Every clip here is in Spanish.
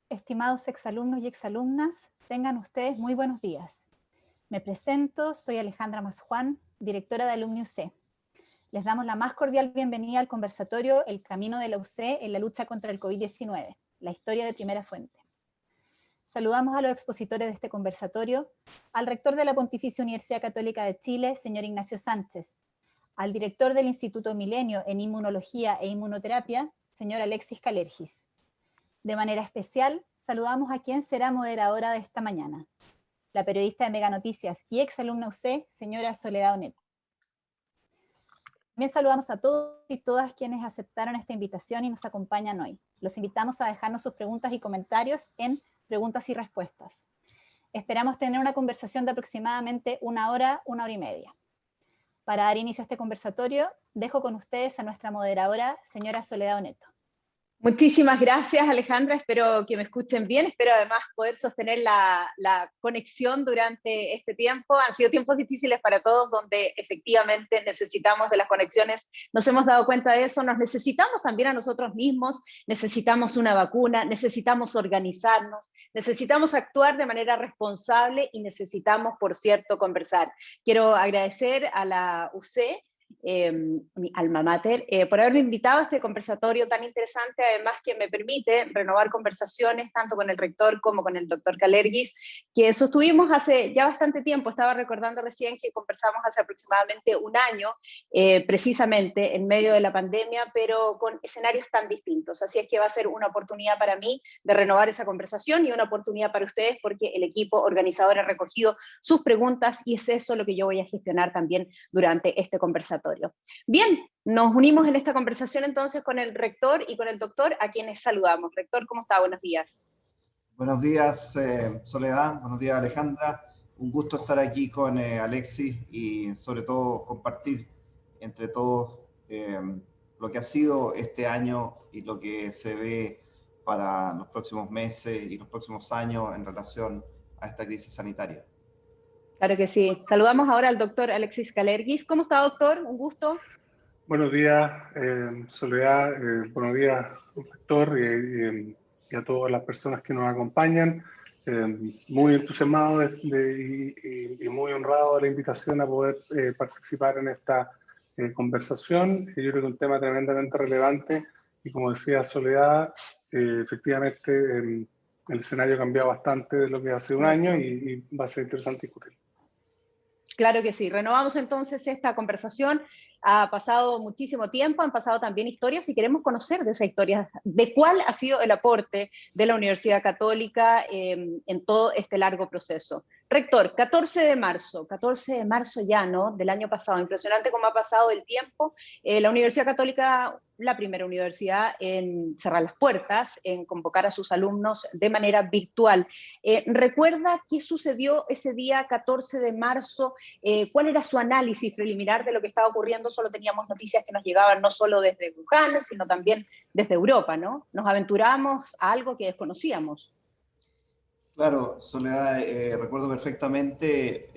Estimados exalumnos y exalumnas, tengan ustedes muy buenos días. Me presento, soy Alejandra Masjuan, directora de Alumni UC. Les damos la más cordial bienvenida al conversatorio El Camino de la UC en la lucha contra el COVID-19, la historia de primera fuente. Saludamos a los expositores de este conversatorio, al rector de la Pontificia Universidad Católica de Chile, señor Ignacio Sánchez, al director del Instituto Milenio en Inmunología e Inmunoterapia, señor Alexis Kalergis. De manera especial, saludamos a quien será moderadora de esta mañana, la periodista de Mega Noticias y exalumna UC, señora Soledad Oneto. También saludamos a todos y todas quienes aceptaron esta invitación y nos acompañan hoy. Los invitamos a dejarnos sus preguntas y comentarios en preguntas y respuestas. Esperamos tener una conversación de aproximadamente una hora y media. Para dar inicio a este conversatorio, dejo con ustedes a nuestra moderadora, señora Soledad Oneto. Muchísimas gracias, Alejandra. Espero que me escuchen bien. Espero además poder sostener la conexión durante este tiempo. Han sido tiempos difíciles para todos, donde efectivamente necesitamos de las conexiones. Nos hemos dado cuenta de eso. Nos necesitamos también a nosotros mismos. Necesitamos una vacuna, necesitamos organizarnos, necesitamos actuar de manera responsable y necesitamos, por cierto, conversar. Quiero agradecer a la UC, mi alma mater, por haberme invitado a este conversatorio tan interesante, además que me permite renovar conversaciones tanto con el rector como con el doctor Kalergis, que sostuvimos hace ya bastante tiempo. Estaba recordando recién que conversamos hace aproximadamente un año, precisamente en medio de la pandemia, pero con escenarios tan distintos. Así es que va a ser una oportunidad para mí de renovar esa conversación y una oportunidad para ustedes, porque el equipo organizador ha recogido sus preguntas y es eso lo que yo voy a gestionar también durante este conversatorio. Bien, nos unimos en esta conversación entonces con el rector y con el doctor, a quienes saludamos. Rector, ¿cómo está? Buenos días. Buenos días, Soledad. Buenos días, Alejandra. Un gusto estar aquí con Alexis y sobre todo compartir entre todos lo que ha sido este año y lo que se ve para los próximos meses y los próximos años en relación a esta crisis sanitaria. Claro que sí. Saludamos ahora al doctor Alexis Kalergis. ¿Cómo está, doctor? Un gusto. Buenos días, Soledad. Buenos días, doctor, y a todas las personas que nos acompañan. Muy entusiasmado y muy honrado de la invitación a poder participar en esta conversación. Yo creo que es un tema tremendamente relevante y, como decía Soledad, efectivamente el escenario ha cambiado bastante de lo que hace un año y va a ser interesante discutir. Claro que sí. Renovamos entonces esta conversación. Ha pasado muchísimo tiempo, han pasado también historias y queremos conocer de esa historia, de cuál ha sido el aporte de la Universidad Católica en todo este largo proceso. Rector, 14 de marzo ya, ¿no? Del año pasado. Impresionante cómo ha pasado el tiempo. La Universidad Católica, la primera universidad en cerrar las puertas, en convocar a sus alumnos de manera virtual. ¿Recuerda qué sucedió ese día 14 de marzo? ¿Cuál era su análisis preliminar de lo que estaba ocurriendo? Solo teníamos noticias que nos llegaban no solo desde Wuhan, sino también desde Europa, ¿no? Nos aventuramos a algo que desconocíamos. Claro, Soledad, recuerdo perfectamente,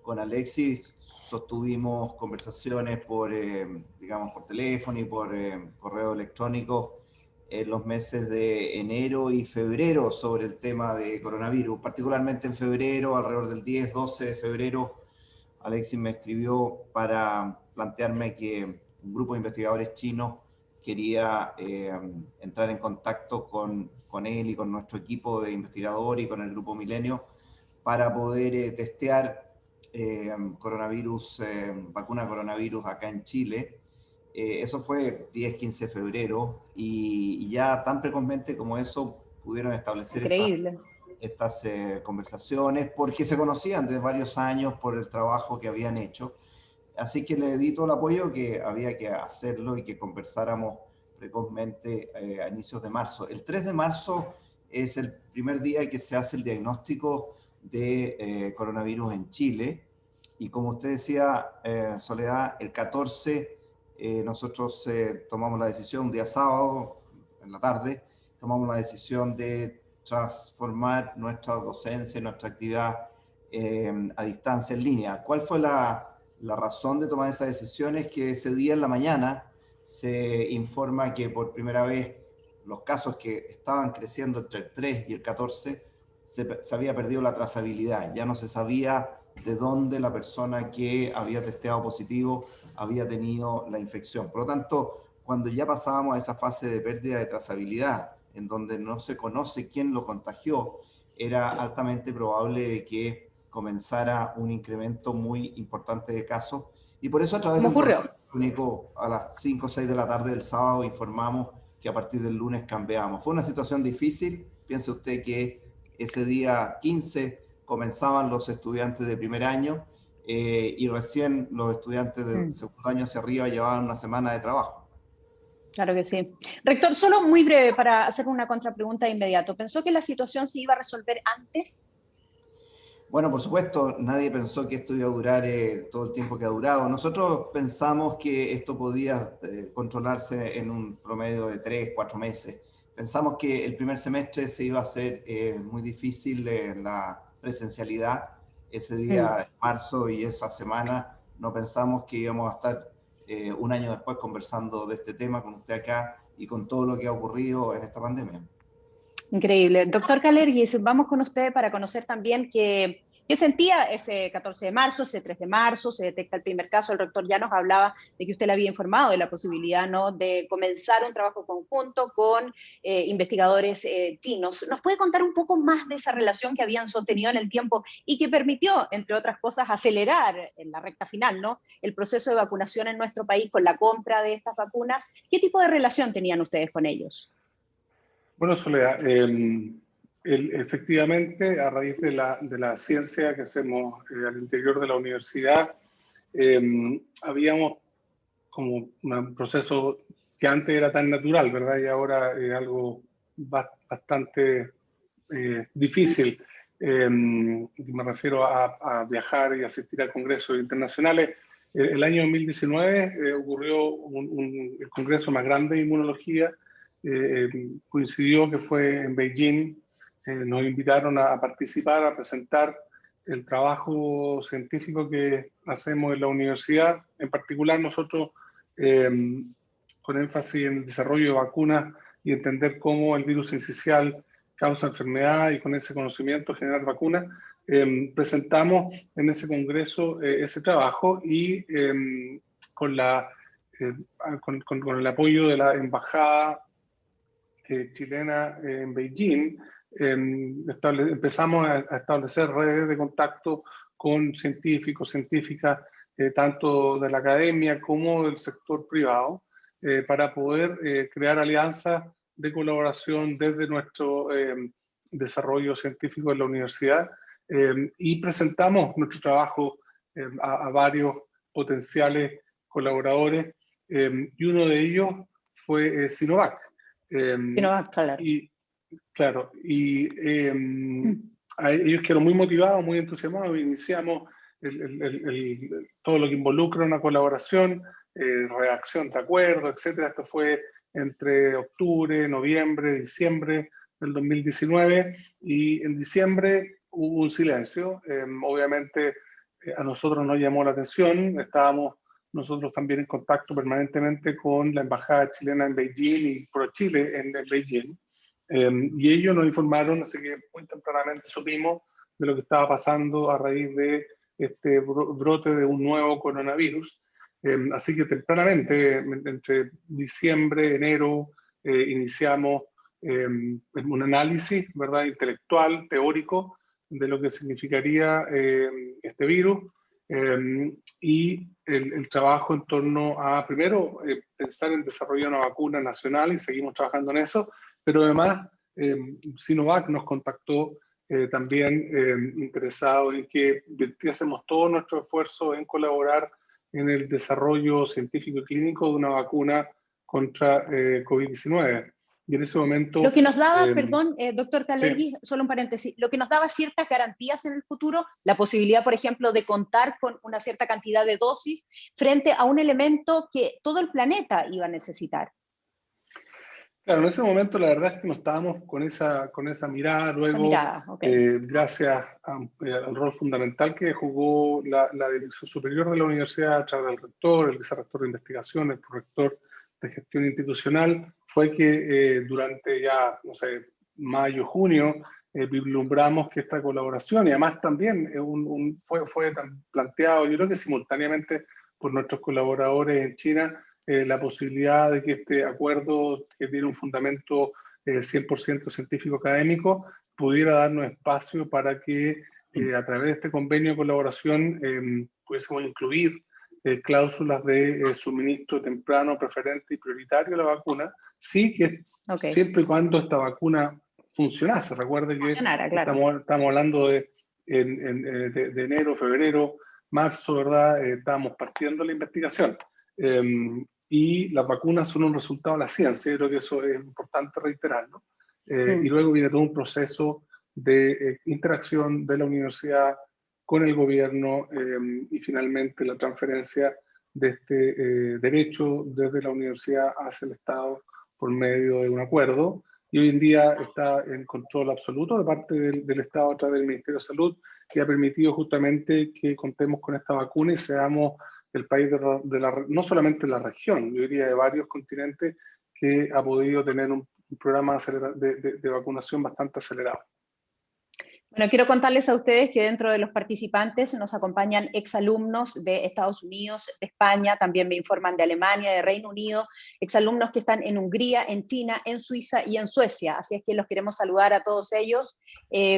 con Alexis sostuvimos conversaciones digamos, por teléfono y por correo electrónico en los meses de enero y febrero sobre el tema de coronavirus, particularmente en febrero, alrededor del 10-12 de febrero, Alexis me escribió para plantearme que un grupo de investigadores chinos quería entrar en contacto con él y con nuestro equipo de investigadores y con el Grupo Milenio para poder testear coronavirus, vacuna coronavirus acá en Chile. Eso fue 10-15 de febrero y ya tan precozmente como eso pudieron establecer estas conversaciones porque se conocían desde varios años por el trabajo que habían hecho. Así que le di todo el apoyo que había que hacerlo y que conversáramos precozmente a inicios de marzo. El 3 de marzo es el primer día que se hace el diagnóstico de coronavirus en Chile. Y como usted decía, Soledad, el 14 nosotros tomamos la decisión, un día sábado, en la tarde, tomamos la decisión de transformar nuestra docencia, nuestra actividad a distancia en línea. ¿Cuál fue la razón de tomar esa decisión? Es que ese día en la mañana se informa que por primera vez los casos que estaban creciendo entre el 3 y el 14, se había perdido la trazabilidad, ya no se sabía de dónde la persona que había testeado positivo había tenido la infección. Por lo tanto, cuando ya pasábamos a esa fase de pérdida de trazabilidad, en donde no se conoce quién lo contagió, era altamente probable de que comenzara un incremento muy importante de casos. Y por eso a través de un correo electrónico a las 5 o 6 de la tarde del sábado informamos que a partir del lunes cambiamos. Fue una situación difícil. Piense usted que ese día 15 comenzaban los estudiantes de primer año y recién los estudiantes de segundo año hacia arriba llevaban una semana de trabajo. Claro que sí. Rector, solo muy breve para hacer una contrapregunta de inmediato. ¿Pensó que la situación se iba a resolver antes? Bueno, por supuesto, nadie pensó que esto iba a durar todo el tiempo que ha durado. Nosotros pensamos que esto podía controlarse en un promedio de 3, 4 meses. Pensamos que el primer semestre se iba a hacer muy difícil la presencialidad. Ese día de marzo y esa semana no pensamos que íbamos a estar un año después conversando de este tema con usted acá y con todo lo que ha ocurrido en esta pandemia. Increíble. Doctor Kalergis, vamos con usted para conocer también qué sentía ese 14 de marzo, ese 3 de marzo, se detecta el primer caso. El rector ya nos hablaba de que usted le había informado de la posibilidad, ¿no?, de comenzar un trabajo conjunto con investigadores chinos. ¿Nos puede contar un poco más de esa relación que habían sostenido en el tiempo y que permitió, entre otras cosas, acelerar en la recta final, ¿no?, el proceso de vacunación en nuestro país con la compra de estas vacunas? ¿Qué tipo de relación tenían ustedes con ellos? Bueno, Soledad, efectivamente, a raíz de la ciencia que hacemos al interior de la universidad, habíamos como un proceso que antes era tan natural, ¿verdad? Y ahora es algo bastante difícil. Me refiero a viajar y asistir a congresos internacionales. El año 2019 ocurrió el congreso más grande de inmunología. Coincidió que fue en Beijing. Nos invitaron a participar, a presentar el trabajo científico que hacemos en la universidad. En particular, nosotros, con énfasis en el desarrollo de vacunas y entender cómo el virus sincicial causa enfermedad y con ese conocimiento generar vacunas, presentamos en ese congreso ese trabajo y con el apoyo de la embajada chilena en Beijing, empezamos a establecer redes de contacto con científicos, científicas, tanto de la academia como del sector privado, para poder crear alianzas de colaboración desde nuestro desarrollo científico en la universidad, y presentamos nuestro trabajo a varios potenciales colaboradores, y uno de ellos fue Sinovac. Y claro, ellos quedaron muy motivados, muy entusiasmados. Iniciamos todo lo que involucra una colaboración, redacción de acuerdos, etcétera. Esto fue entre octubre, noviembre, diciembre del 2019, y en diciembre hubo un silencio. Obviamente a nosotros nos llamó la atención. Estábamos nosotros también en contacto permanentemente con la embajada chilena en Beijing y ProChile en Beijing, y ellos nos informaron, así que muy tempranamente supimos de lo que estaba pasando a raíz de este brote de un nuevo coronavirus. Así que tempranamente, entre diciembre, enero, iniciamos un análisis, ¿verdad?, intelectual, teórico, de lo que significaría este virus, y el trabajo en torno a, primero, pensar en desarrollar una vacuna nacional, y seguimos trabajando en eso, pero además Sinovac nos contactó también interesado en que vertiésemos todo nuestro esfuerzo en colaborar en el desarrollo científico y clínico de una vacuna contra COVID-19. Y en ese momento... Lo que nos daba, perdón, doctor Kalergis, sí, solo un paréntesis, lo que nos daba ciertas garantías en el futuro, la posibilidad, por ejemplo, de contar con una cierta cantidad de dosis frente a un elemento que todo el planeta iba a necesitar. Claro, en ese momento la verdad es que no estábamos con esa mirada. Luego, gracias al rol fundamental que jugó la Dirección Superior de la Universidad a través del rector, el vicerrector de investigación, el prorector gestión institucional fue que durante ya, no sé, mayo, junio, vislumbramos que esta colaboración, y además también fue planteado, yo creo que simultáneamente por nuestros colaboradores en China, la posibilidad de que este acuerdo, que tiene un fundamento 100% científico académico, pudiera darnos espacio para que a través de este convenio de colaboración pudiésemos incluir cláusulas de suministro temprano, preferente y prioritario de la vacuna, sí que siempre y cuando esta vacuna funcionase. Recuerde que claro, estamos hablando de enero, febrero, marzo, ¿verdad? Estábamos partiendo la investigación. Y las vacunas son un resultado de la ciencia, yo creo que eso es importante reiterarlo. Y luego viene todo un proceso de interacción de la universidad con el gobierno y finalmente la transferencia de este derecho desde la universidad hacia el Estado por medio de un acuerdo. Y hoy en día está en control absoluto de parte del Estado a través del Ministerio de Salud, que ha permitido justamente que contemos con esta vacuna y seamos el país no solamente de la región, yo diría de varios continentes, que ha podido tener un programa de vacunación bastante acelerado. Bueno, quiero contarles a ustedes que dentro de los participantes nos acompañan exalumnos de Estados Unidos, de España, también me informan de Alemania, de Reino Unido, exalumnos que están en Hungría, en China, en Suiza y en Suecia. Así es que los queremos saludar a todos ellos.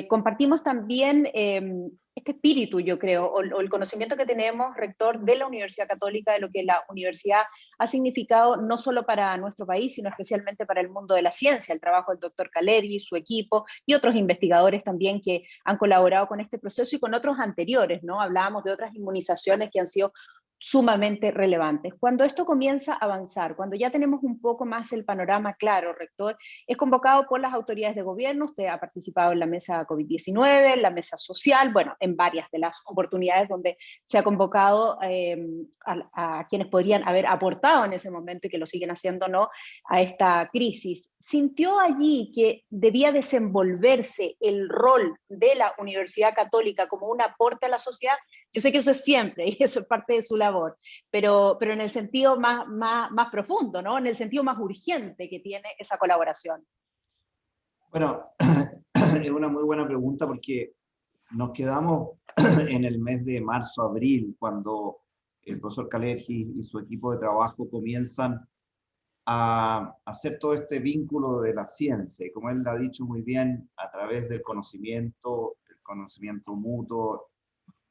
Compartimos también este espíritu, yo creo, o el conocimiento que tenemos, rector, de la Universidad Católica, de lo que la universidad ha significado no solo para nuestro país, sino especialmente para el mundo de la ciencia, el trabajo del doctor Kaleri, su equipo y otros investigadores también que han colaborado con este proceso y con otros anteriores, ¿no? Hablábamos de otras inmunizaciones que han sido sumamente relevantes. Cuando esto comienza a avanzar, cuando ya tenemos un poco más el panorama claro, rector, es convocado por las autoridades de gobierno, usted ha participado en la mesa COVID-19, en la mesa social, bueno, en varias de las oportunidades donde se ha convocado a quienes podrían haber aportado en ese momento y que lo siguen haciendo, ¿no?, a esta crisis. ¿Sintió allí que debía desenvolverse el rol de la Universidad Católica como un aporte a la sociedad? Yo sé que eso es siempre y eso es parte de su labor, pero en el sentido más profundo, ¿no? En el sentido más urgente que tiene esa colaboración. Bueno, es una muy buena pregunta porque nos quedamos en el mes de marzo, abril, cuando el profesor Kalergi y su equipo de trabajo comienzan a hacer todo este vínculo de la ciencia, y como él ha dicho muy bien, a través del conocimiento mutuo,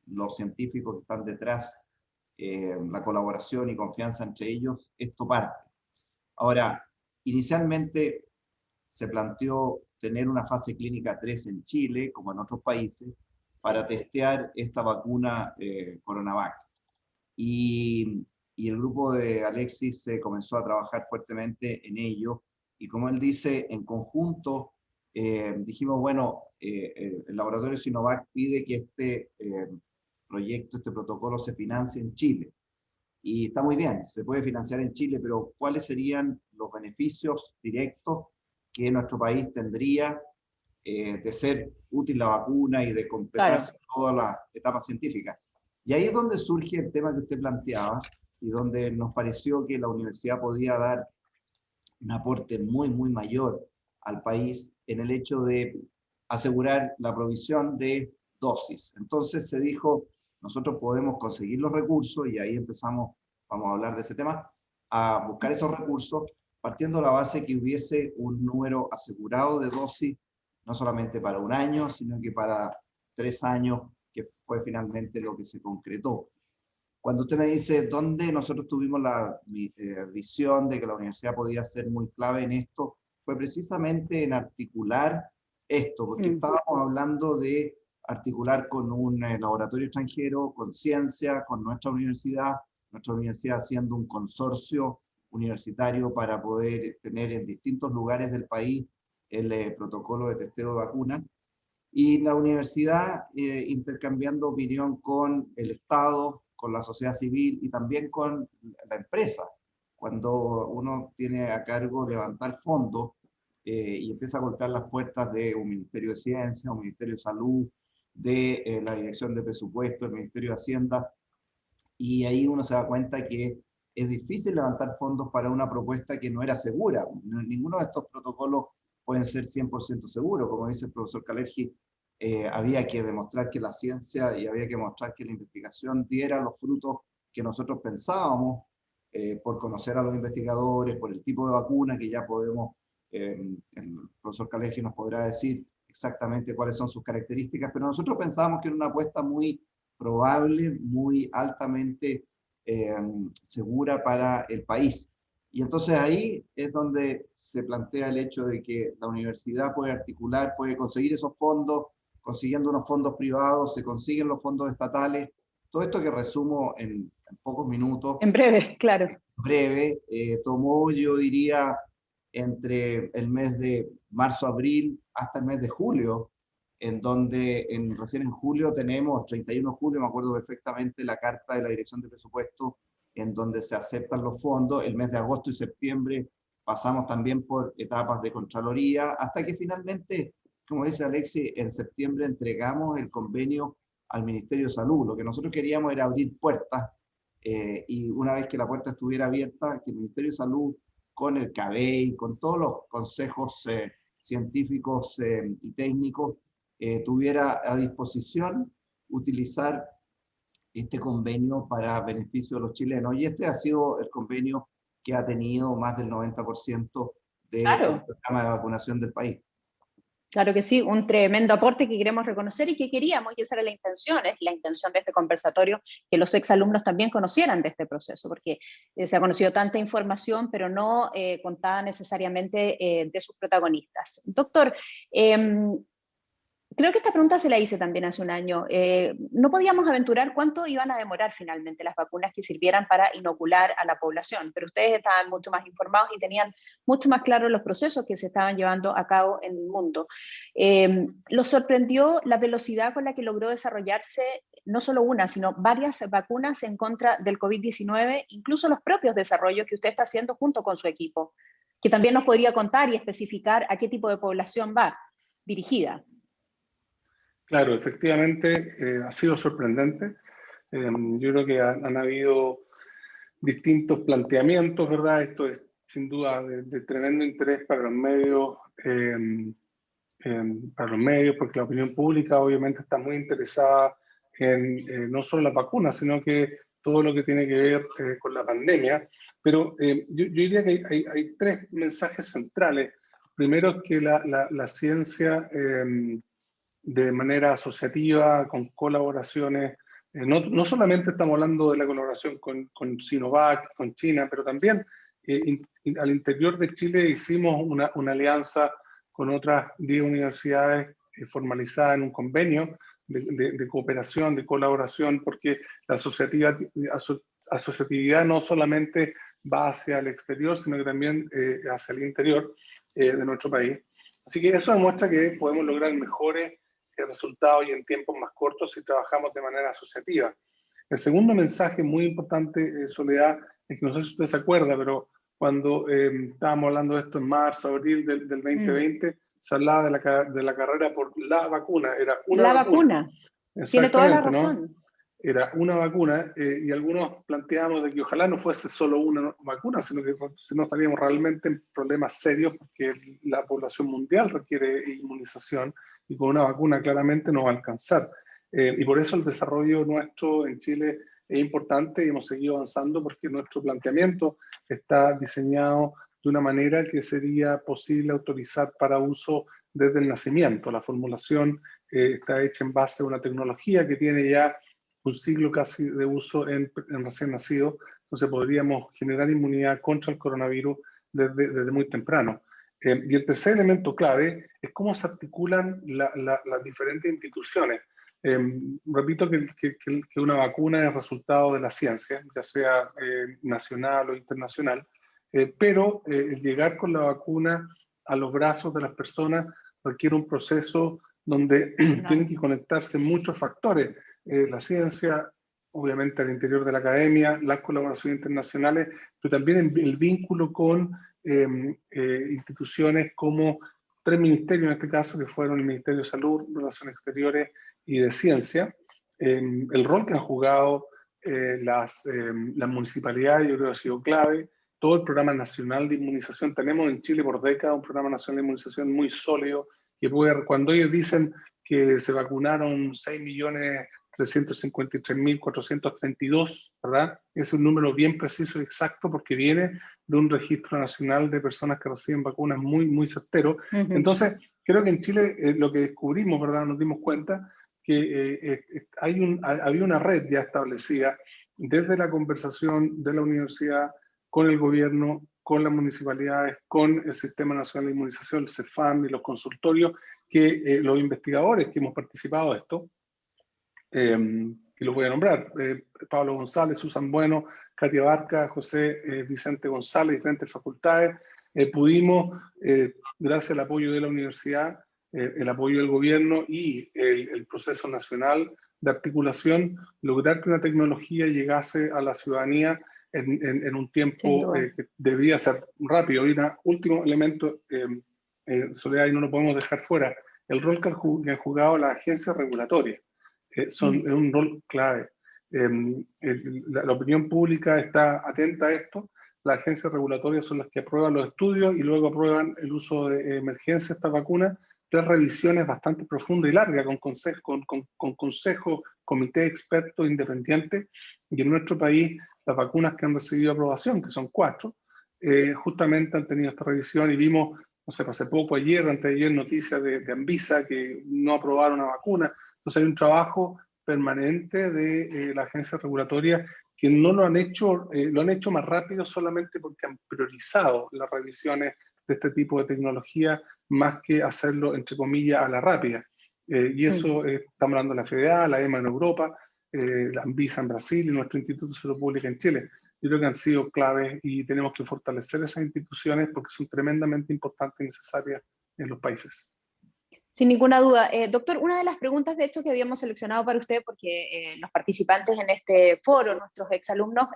los científicos que están detrás, la colaboración y confianza entre ellos, esto parte. Ahora, inicialmente se planteó tener una fase clínica 3 en Chile, como en otros países, para testear esta vacuna CoronaVac. Y el grupo de Alexis se comenzó a trabajar fuertemente en ello, y como él dice, en conjunto dijimos, bueno, el laboratorio Sinovac pide que este proyecto, este protocolo se financie en Chile. Y está muy bien, se puede financiar en Chile, pero ¿cuáles serían los beneficios directos que nuestro país tendría de ser útil la vacuna y de completarse todas las etapas científicas? Y ahí es donde surge el tema que usted planteaba y donde nos pareció que la universidad podía dar un aporte muy, muy mayor al país en el hecho de asegurar la provisión de dosis. Entonces se dijo, nosotros podemos conseguir los recursos, y ahí empezamos, vamos a hablar de ese tema, a buscar esos recursos, partiendo de la base que hubiese un número asegurado de dosis, no solamente para un año, sino que para 3 años, que fue finalmente lo que se concretó. Cuando usted me dice dónde nosotros tuvimos la visión de que la universidad podía ser muy clave en esto, fue precisamente en articular esto, porque estábamos hablando de articular con un laboratorio extranjero, con ciencia, con nuestra universidad haciendo un consorcio universitario para poder tener en distintos lugares del país el protocolo de testeo de vacunas, y la universidad intercambiando opinión con el Estado, con la sociedad civil y también con la empresa. Cuando uno tiene a cargo levantar fondos y empieza a golpear las puertas de un Ministerio de Ciencia, un Ministerio de Salud, de la Dirección de Presupuesto, el Ministerio de Hacienda, y ahí uno se da cuenta que es difícil levantar fondos para una propuesta que no era segura. Ninguno de estos protocolos pueden ser 100% seguros. Como dice el profesor Kalergi, había que demostrar que la ciencia y había que mostrar que la investigación diera los frutos que nosotros pensábamos, por conocer a los investigadores, por el tipo de vacuna que ya podemos, el profesor Kalergi nos podrá decir exactamente cuáles son sus características, pero nosotros pensábamos que era una apuesta muy probable, muy altamente segura para el país. Y entonces ahí es donde se plantea el hecho de que la universidad puede articular, puede conseguir esos fondos, consiguiendo unos fondos privados, se consiguen los fondos estatales. Todo esto que resumo en pocos minutos. En breve, claro. Breve, tomó, yo diría, entre el mes de marzo-abril hasta el mes de julio, en donde recién en julio tenemos, 31 de julio, me acuerdo perfectamente, la carta de la Dirección de Presupuesto, en donde se aceptan los fondos. El mes de agosto y septiembre pasamos también por etapas de Contraloría, hasta que finalmente, como dice Alexis, en septiembre entregamos el convenio al Ministerio de Salud. Lo que nosotros queríamos era abrir puertas, y una vez que la puerta estuviera abierta, que el Ministerio de Salud, con el CABEI, con todos los consejos científicos y técnicos, tuviera a disposición utilizar este convenio para beneficio de los chilenos. Y este ha sido el convenio que ha tenido más del 90% del programa de vacunación del país. Claro que sí, un tremendo aporte que queremos reconocer y que queríamos, y esa era la intención, es la intención de este conversatorio, que los exalumnos también conocieran de este proceso, porque se ha conocido tanta información, pero no contada necesariamente de sus protagonistas. Doctor, creo que esta pregunta se la hice también hace un año. No podíamos aventurar cuánto iban a demorar finalmente las vacunas que sirvieran para inocular a la población, pero ustedes estaban mucho más informados y tenían mucho más claros los procesos que se estaban llevando a cabo en el mundo. ¿Los sorprendió la velocidad con la que logró desarrollarse no solo una, sino varias vacunas en contra del COVID-19, incluso los propios desarrollos que usted está haciendo junto con su equipo, que también nos podría contar y especificar a qué tipo de población va dirigida? Claro, efectivamente ha sido sorprendente. Yo creo que han habido distintos planteamientos, ¿verdad? Esto es sin duda de tremendo interés para los medios, porque la opinión pública obviamente está muy interesada en no solo la vacuna, sino que todo lo que tiene que ver con la pandemia. Pero yo diría que hay tres mensajes centrales. Primero es que la ciencia, de manera asociativa, con colaboraciones. No solamente estamos hablando de la colaboración con Sinovac, con China, pero también al interior de Chile hicimos una alianza con otras 10 universidades formalizadas en un convenio de cooperación, de colaboración, porque la asociatividad no solamente va hacia el exterior, sino que también hacia el interior de nuestro país. Así que eso demuestra que podemos lograr mejores resultados y en tiempos más cortos si trabajamos de manera asociativa. El segundo mensaje muy importante, Soledad, es que no sé si usted se acuerda, pero cuando estábamos hablando de esto en marzo, abril del 2020, se hablaba de la carrera por la vacuna. Era una vacuna. Tiene toda la razón. ¿No? Era una vacuna, y algunos planteamos de que ojalá no fuese solo una vacuna, sino que si no estaríamos realmente en problemas serios, porque la población mundial requiere inmunización, y con una vacuna claramente no va a alcanzar. Y por eso el desarrollo nuestro en Chile es importante y hemos seguido avanzando, porque nuestro planteamiento está diseñado de una manera que sería posible autorizar para uso desde el nacimiento. La formulación está hecha en base a una tecnología que tiene ya un siglo casi de uso en recién nacido, entonces podríamos generar inmunidad contra el coronavirus desde muy temprano. Y el tercer elemento clave es cómo se articulan las diferentes instituciones. Repito que una vacuna es resultado de la ciencia, ya sea nacional o internacional, pero el llegar con la vacuna a los brazos de las personas requiere un proceso donde tienen que conectarse muchos factores. La ciencia, obviamente al interior de la academia, las colaboraciones internacionales, pero también el vínculo con instituciones como 3 ministerios en este caso, que fueron el Ministerio de Salud, Relaciones Exteriores y de Ciencia, el rol que han jugado las municipalidades, yo creo que ha sido clave. Todo el programa nacional de inmunización, tenemos en Chile por décadas un programa nacional de inmunización muy sólido, que puede, cuando ellos dicen que se vacunaron 6.353.432, ¿verdad? Es un número bien preciso y exacto porque viene de un registro nacional de personas que reciben vacunas muy, muy certero. Entonces, creo que en Chile lo que descubrimos, ¿verdad? Nos dimos cuenta que había una red ya establecida desde la conversación de la universidad con el gobierno, con las municipalidades, con el Sistema Nacional de Inmunización, el CEFAM y los consultorios, que los investigadores que hemos participado de esto, y los voy a nombrar, Pablo González, Susan Bueno, Katia Barca, José Vicente González, diferentes facultades, pudimos, gracias al apoyo de la universidad, el apoyo del gobierno y el proceso nacional de articulación, lograr que una tecnología llegase a la ciudadanía en un tiempo que debía ser rápido. Y un último elemento, Soledad, y no lo podemos dejar fuera, el rol que han jugado las agencias regulatorias. Es un rol clave. La opinión pública está atenta a esto. Las agencias regulatorias son las que aprueban los estudios y luego aprueban el uso de emergencia de esta vacuna. 3 revisiones bastante profundas y largas con consejo, comité experto independiente. Y en nuestro país, las vacunas que han recibido aprobación, que son 4, justamente han tenido esta revisión y vimos, no sé, hace poco, ayer, antes de ayer, noticias de Anvisa que no aprobaron una vacuna. Entonces hay un trabajo permanente de la agencia regulatoria que no lo han hecho más rápido solamente porque han priorizado las revisiones de este tipo de tecnología más que hacerlo, entre comillas, a la rápida. Y eso estamos hablando de la FDA, la EMA en Europa, la Anvisa en Brasil y nuestro Instituto de Salud Pública en Chile. Yo creo que han sido claves y tenemos que fortalecer esas instituciones porque son tremendamente importantes y necesarias en los países. Sin ninguna duda. Doctor, una de las preguntas, de hecho, que habíamos seleccionado para usted, porque los participantes en este foro, nuestros exalumnos,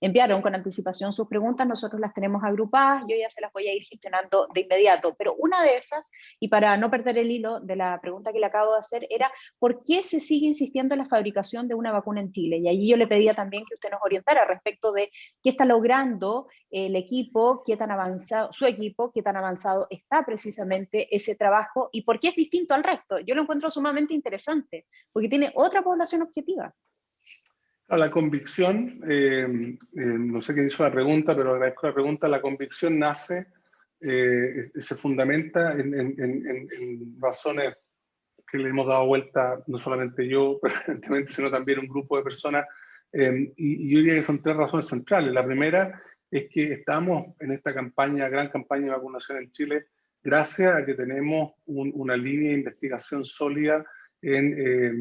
enviaron con anticipación sus preguntas, nosotros las tenemos agrupadas, yo ya se las voy a ir gestionando de inmediato, pero una de esas, y para no perder el hilo de la pregunta que le acabo de hacer, era ¿por qué se sigue insistiendo en la fabricación de una vacuna en Chile? Y allí yo le pedía también que usted nos orientara respecto de qué está logrando el equipo, qué tan avanzado, su equipo, qué tan avanzado está precisamente ese trabajo y por qué es distinto al resto. Yo lo encuentro sumamente interesante, porque tiene otra población objetiva. La convicción, no sé quién hizo la pregunta, pero agradezco la pregunta, la convicción nace, se fundamenta en razones que le hemos dado vuelta, no solamente yo, evidentemente, sino también un grupo de personas, y yo diría que son 3 razones centrales. La primera es que estamos en esta campaña, gran campaña de vacunación en Chile, gracias a que tenemos una línea de investigación sólida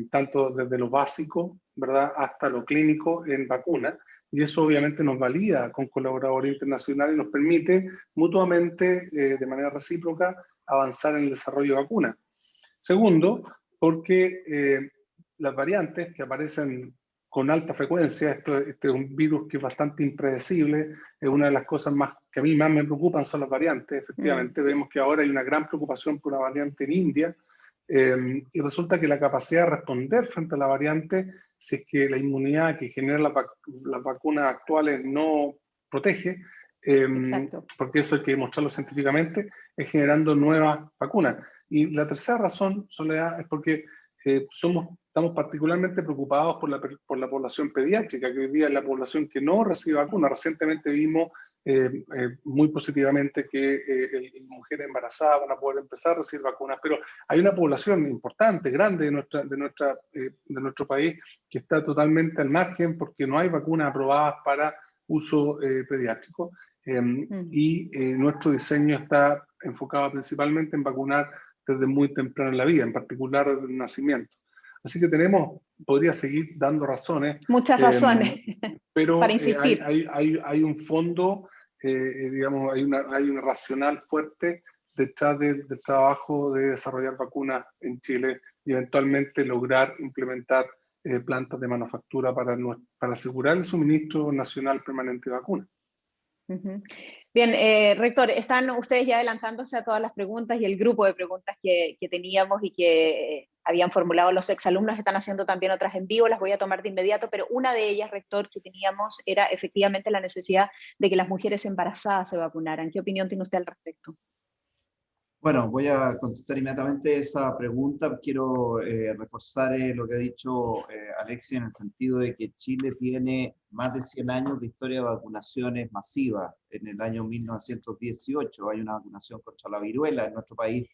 tanto desde lo básico, ¿verdad?, hasta lo clínico en vacunas, y eso obviamente nos valida con colaboradores internacionales y nos permite mutuamente, de manera recíproca, avanzar en el desarrollo de vacunas. Segundo, porque las variantes que aparecen con alta frecuencia, este es un virus que es bastante impredecible, es una de las cosas que a mí más me preocupan son las variantes. Efectivamente, vemos que ahora hay una gran preocupación por una variante en India, y resulta que la capacidad de responder frente a la variante, si es que la inmunidad que generan las vacunas actuales no protege, porque eso hay que demostrarlo científicamente, es generando nuevas vacunas. Y la tercera razón, Soledad, es porque estamos particularmente preocupados por la población pediátrica, que hoy día es la población que no recibe vacunas. Recientemente vimos muy positivamente que mujeres embarazadas van a poder empezar a recibir vacunas, pero hay una población importante, grande de nuestro país que está totalmente al margen porque no hay vacunas aprobadas para uso pediátrico, y nuestro diseño está enfocado principalmente en vacunar desde muy temprano en la vida, en particular desde el nacimiento. Así que podría seguir dando razones. Muchas razones pero para insistir. Hay un fondo, digamos, hay una racional fuerte detrás del trabajo de desarrollar vacunas en Chile y eventualmente lograr implementar plantas de manufactura para asegurar el suministro nacional permanente de vacunas. Bien, rector, están ustedes ya adelantándose a todas las preguntas y el grupo de preguntas que teníamos y que habían formulado los exalumnos, están haciendo también otras en vivo, las voy a tomar de inmediato, pero una de ellas, rector, que teníamos era efectivamente la necesidad de que las mujeres embarazadas se vacunaran. ¿Qué opinión tiene usted al respecto? Bueno, voy a contestar inmediatamente esa pregunta. Quiero reforzar lo que ha dicho Alexia, en el sentido de que Chile tiene más de 100 años de historia de vacunaciones masivas. En el año 1918 hay una vacunación contra la viruela en nuestro país.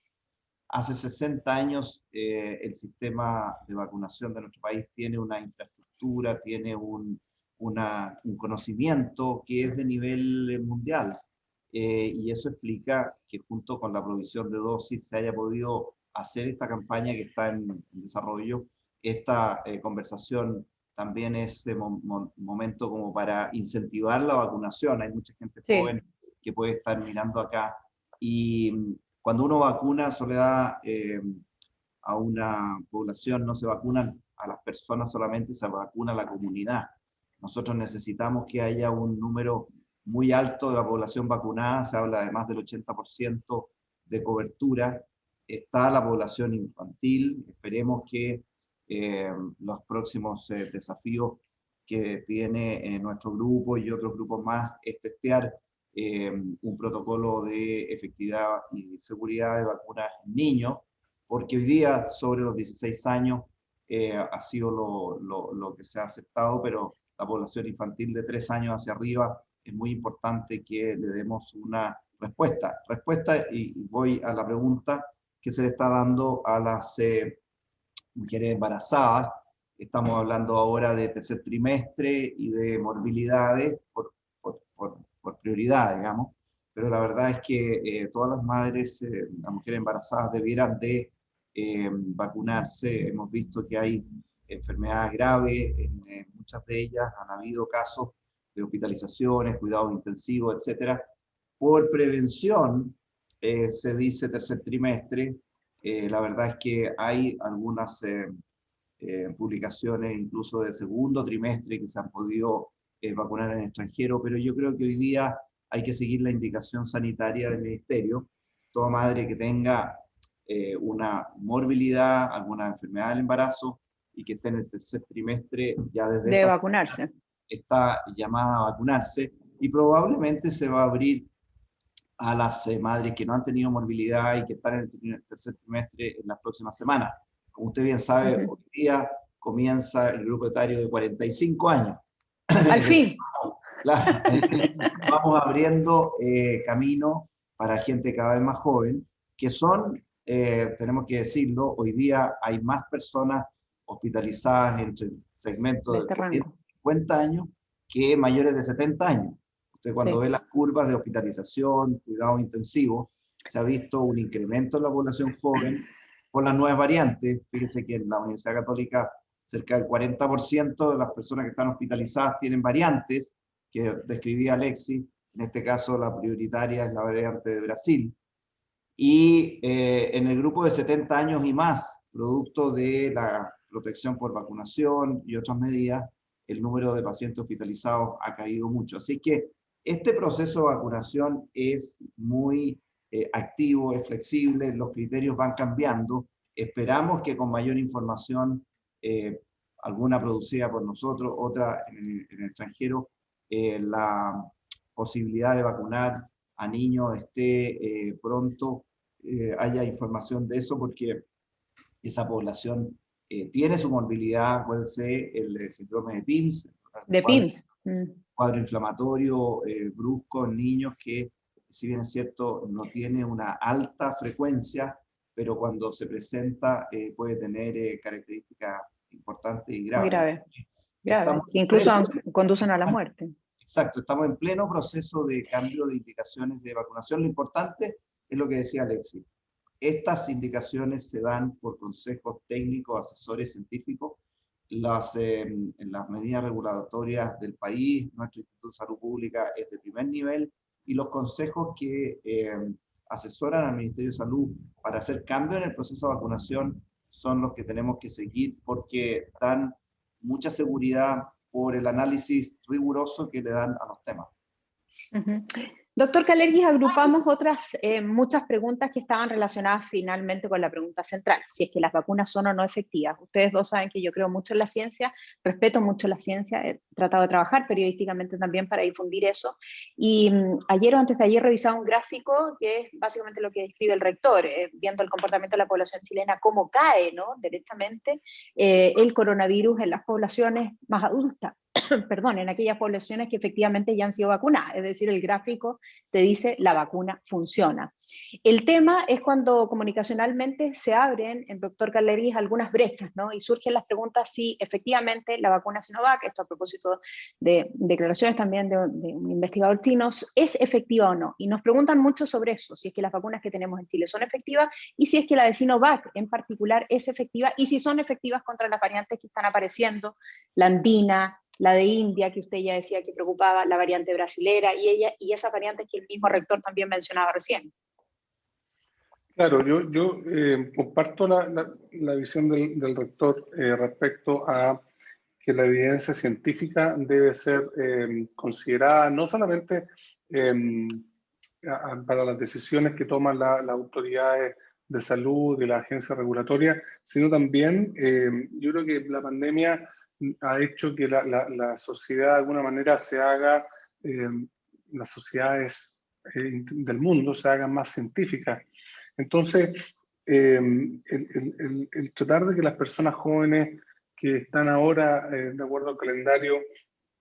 Hace 60 años el sistema de vacunación de nuestro país tiene una infraestructura, tiene un conocimiento que es de nivel mundial. Y eso explica que junto con la provisión de dosis se haya podido hacer esta campaña que está en desarrollo. Esta conversación también es de momento como para incentivar la vacunación. Hay mucha gente joven que puede estar mirando acá. Y cuando uno vacuna, Soledad, a una población, no se vacunan a las personas solamente, se vacuna a la comunidad. Nosotros necesitamos que haya un número muy alto de la población vacunada, se habla de más del 80% de cobertura. Está la población infantil, esperemos que los próximos desafíos que tiene nuestro grupo y otros grupos más es testear un protocolo de efectividad y seguridad de vacunas en niños, porque hoy día sobre los 16 años ha sido lo que se ha aceptado, pero la población infantil de 3 años hacia arriba es muy importante que le demos una respuesta. Y voy a la pregunta que se le está dando a las mujeres embarazadas. Estamos hablando ahora de tercer trimestre y de morbilidades por prioridad, digamos. Pero la verdad es que todas las madres, las mujeres embarazadas debieran de vacunarse. Hemos visto que hay enfermedades graves, en muchas de ellas han habido casos de hospitalizaciones, cuidados intensivos, etcétera. Por prevención, se dice tercer trimestre. La verdad es que hay algunas publicaciones incluso de segundo trimestre que se han podido vacunar en el extranjero, pero yo creo que hoy día hay que seguir la indicación sanitaria del Ministerio. Toda madre que tenga una morbilidad, alguna enfermedad del embarazo y que esté en el tercer trimestre, ya desde de vacunarse. Está llamada a vacunarse, y probablemente se va a abrir a las madres que no han tenido morbilidad y que están en el tercer trimestre en las próximas semanas. Como usted bien sabe, hoy día comienza el grupo etario de 45 años. Al fin. Claro, vamos abriendo camino para gente cada vez más joven, que son, tenemos que decirlo, hoy día hay más personas hospitalizadas entre el segmento de 50 años que mayores de 70 años. Usted cuando ve las curvas de hospitalización, cuidado intensivo, se ha visto un incremento en la población joven por las nuevas variantes. Fíjese que en la Universidad Católica cerca del 40% de las personas que están hospitalizadas tienen variantes, que describía Alexis. En este caso la prioritaria es la variante de Brasil. Y en el grupo de 70 años y más, producto de la protección por vacunación y otras medidas, el número de pacientes hospitalizados ha caído mucho. Así que este proceso de vacunación es muy activo, es flexible, los criterios van cambiando. Esperamos que con mayor información, alguna producida por nosotros, otra en el extranjero, la posibilidad de vacunar a niños esté pronto, haya información de eso, porque esa población tiene su morbilidad, puede ser el síndrome de PIMS, cuadro inflamatorio brusco en niños que, si bien es cierto, no tiene una alta frecuencia, pero cuando se presenta puede tener características importantes y graves. Grave, que incluso conducen a la muerte. Exacto, estamos en pleno proceso de cambio de indicaciones de vacunación. Lo importante es lo que decía Alexis. Estas indicaciones se dan por consejos técnicos, asesores científicos. Las medidas regulatorias del país, nuestro Instituto de Salud Pública es de primer nivel, y los consejos que asesoran al Ministerio de Salud para hacer cambio en el proceso de vacunación son los que tenemos que seguir, porque dan mucha seguridad por el análisis riguroso que le dan a los temas. Doctor Kalergis, agrupamos otras muchas preguntas que estaban relacionadas finalmente con la pregunta central, si es que las vacunas son o no efectivas. Ustedes dos saben que yo creo mucho en la ciencia, respeto mucho la ciencia, he tratado de trabajar periodísticamente también para difundir eso, y ayer o antes de ayer revisaba un gráfico que es básicamente lo que describe el rector, viendo el comportamiento de la población chilena, cómo cae, ¿no?, derechamente el coronavirus en las poblaciones más adultas. Perdón, en aquellas poblaciones que efectivamente ya han sido vacunadas, es decir, el gráfico te dice la vacuna funciona. El tema es cuando comunicacionalmente se abren, en doctor Kalergis, algunas brechas, ¿no? Y surgen las preguntas si efectivamente la vacuna Sinovac, esto a propósito de declaraciones también de un investigador chino, es efectiva o no. Y nos preguntan mucho sobre eso, si es que las vacunas que tenemos en Chile son efectivas y si es que la de Sinovac en particular es efectiva y si son efectivas contra las variantes que están apareciendo, la andina, la de India, que usted ya decía que preocupaba, la variante brasilera y esas variantes que el mismo rector también mencionaba recién. Claro, yo comparto la visión del rector respecto a que la evidencia científica debe ser considerada no solamente para las decisiones que toman las autoridades de salud, de la agencia regulatoria, sino también yo creo que la pandemia ha hecho que la sociedad de alguna manera se haga, las sociedades del mundo se hagan más científicas. Entonces, el tratar de que las personas jóvenes que están ahora, de acuerdo al calendario,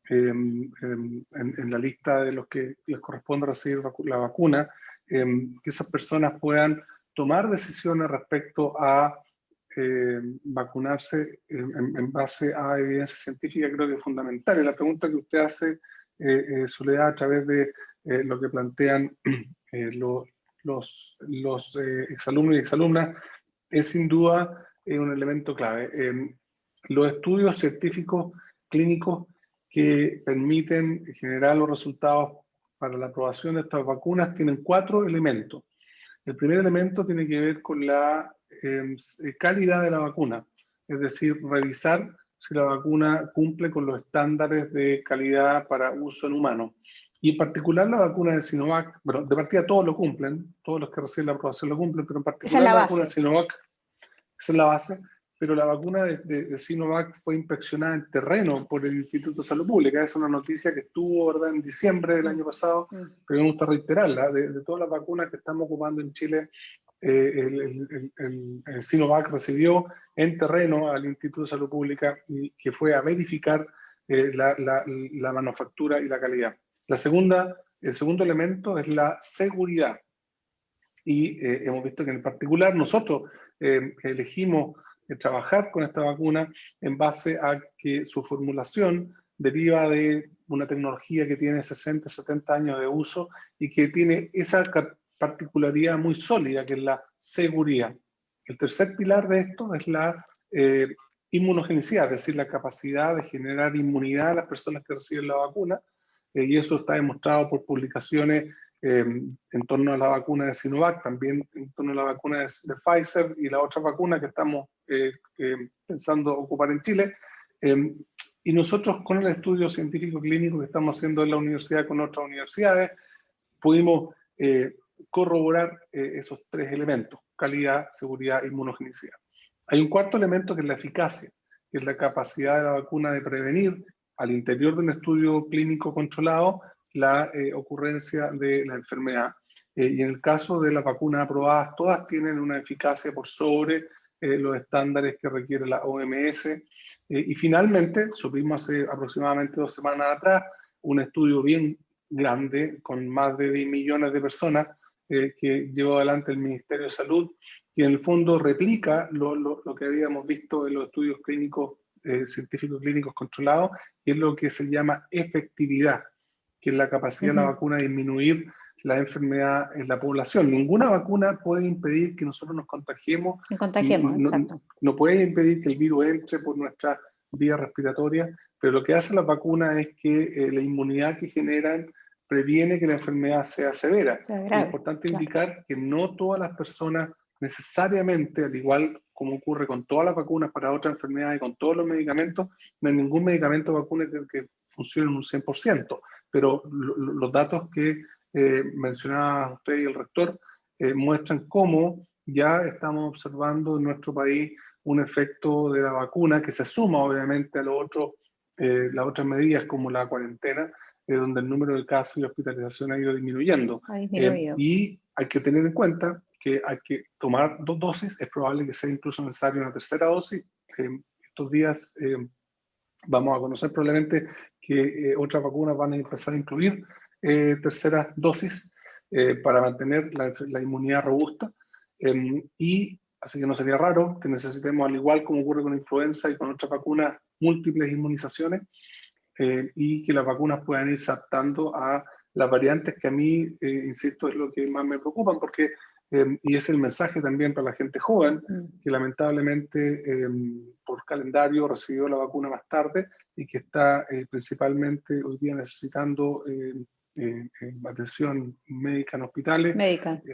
en la lista de los que les corresponde recibir la vacuna, que esas personas puedan tomar decisiones respecto a vacunarse en base a evidencia científica, creo que es fundamental. Y la pregunta que usted hace, Soledad, a través de lo que plantean los exalumnos y exalumnas, es sin duda un elemento clave. Los estudios científicos clínicos que permiten generar los resultados para la aprobación de estas vacunas tienen 4 elementos. El primer elemento tiene que ver con la calidad de la vacuna, es decir, revisar si la vacuna cumple con los estándares de calidad para uso en humanos. Y en particular la vacuna de Sinovac, bueno, de partida todos lo cumplen, todos los que reciben la aprobación lo cumplen, pero en particular la vacuna de Sinovac, esa es la base, pero la vacuna de Sinovac fue inspeccionada en terreno por el Instituto de Salud Pública. Esa es una noticia que estuvo, ¿verdad?, en diciembre del año pasado, pero me gusta reiterarla. De todas las vacunas que estamos ocupando en Chile, el Sinovac recibió en terreno al Instituto de Salud Pública, que fue a verificar la manufactura y la calidad. El segundo elemento es la seguridad. Y hemos visto que en particular nosotros elegimos trabajar con esta vacuna en base a que su formulación deriva de una tecnología que tiene 60, 70 años de uso y que tiene esa particularidad muy sólida, que es la seguridad. El tercer pilar de esto es la inmunogenicidad, es decir, la capacidad de generar inmunidad a las personas que reciben la vacuna, y eso está demostrado por publicaciones en torno a la vacuna de Sinovac, también en torno a la vacuna de Pfizer y la otra vacuna que estamos pensando ocupar en Chile. Y nosotros, con el estudio científico clínico que estamos haciendo en la universidad con otras universidades, pudimos corroborar esos 3 elementos: calidad, seguridad e inmunogenicidad. Hay un cuarto elemento que es la eficacia, que es la capacidad de la vacuna de prevenir al interior de un estudio clínico controlado la ocurrencia de la enfermedad. Y en el caso de las vacunas aprobadas, todas tienen una eficacia por sobre los estándares que requiere la OMS. Y finalmente, supimos hace aproximadamente 2 semanas atrás, un estudio bien grande con más de 10 millones de personas que llevó adelante el Ministerio de Salud, que en el fondo replica lo que habíamos visto en los estudios clínicos, científicos clínicos controlados, que es lo que se llama efectividad, que es la capacidad de la vacuna de disminuir la enfermedad en la población. Ninguna vacuna puede impedir que nosotros nos contagiemos. No puede impedir que el virus entre por nuestra vía respiratoria, pero lo que hace la vacuna es que la inmunidad que generan previene que la enfermedad sea severa. Es importante indicar que no todas las personas necesariamente, al igual como ocurre con todas las vacunas para otras enfermedades y con todos los medicamentos, no hay ningún medicamento o vacuna que funcione en un 100%, pero los datos que mencionaba usted y el rector, muestran cómo ya estamos observando en nuestro país un efecto de la vacuna que se suma obviamente a las otras medidas como la cuarentena, donde el número de casos y hospitalización ha ido disminuyendo. Ha disminuido. Y hay que tener en cuenta que hay que tomar 2 dosis, es probable que sea incluso necesaria una tercera dosis. Estos días vamos a conocer probablemente que otras vacunas van a empezar a incluir terceras dosis para mantener la inmunidad robusta. Y así que no sería raro que necesitemos, al igual como ocurre con la influenza y con otras vacunas, múltiples inmunizaciones y que las vacunas puedan irse adaptando a las variantes que a mí, insisto, es lo que más me preocupan, porque, y es el mensaje también para la gente joven, que lamentablemente por calendario recibió la vacuna más tarde y que está principalmente hoy día necesitando atención médica en hospitales.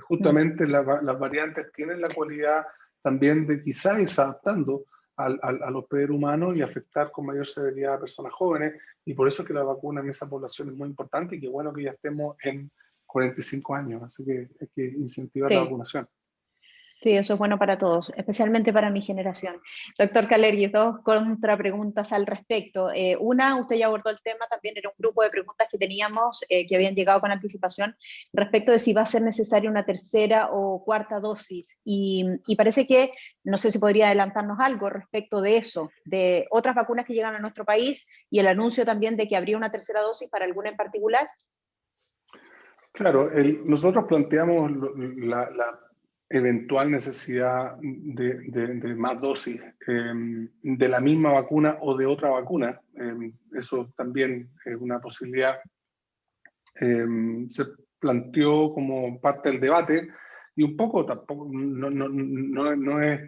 Justamente las variantes tienen la cualidad también de quizás irse adaptando al hospeder humano y afectar con mayor severidad a personas jóvenes, y por eso es que la vacuna en esa población es muy importante y qué bueno que ya estemos en 45 años, así que hay que incentivar la vacunación. Sí, eso es bueno para todos, especialmente para mi generación. Doctor Kalergi, 2 contrapreguntas al respecto. Una, usted ya abordó el tema, también era un grupo de preguntas que teníamos que habían llegado con anticipación respecto de si va a ser necesaria una tercera o cuarta dosis. Y parece que, no sé si podría adelantarnos algo respecto de eso, de otras vacunas que llegan a nuestro país y el anuncio también de que habría una tercera dosis para alguna en particular. Claro, nosotros planteamos la eventual necesidad de más dosis de la misma vacuna o de otra vacuna. Eso también es una posibilidad. Se planteó como parte del debate y un poco tampoco no es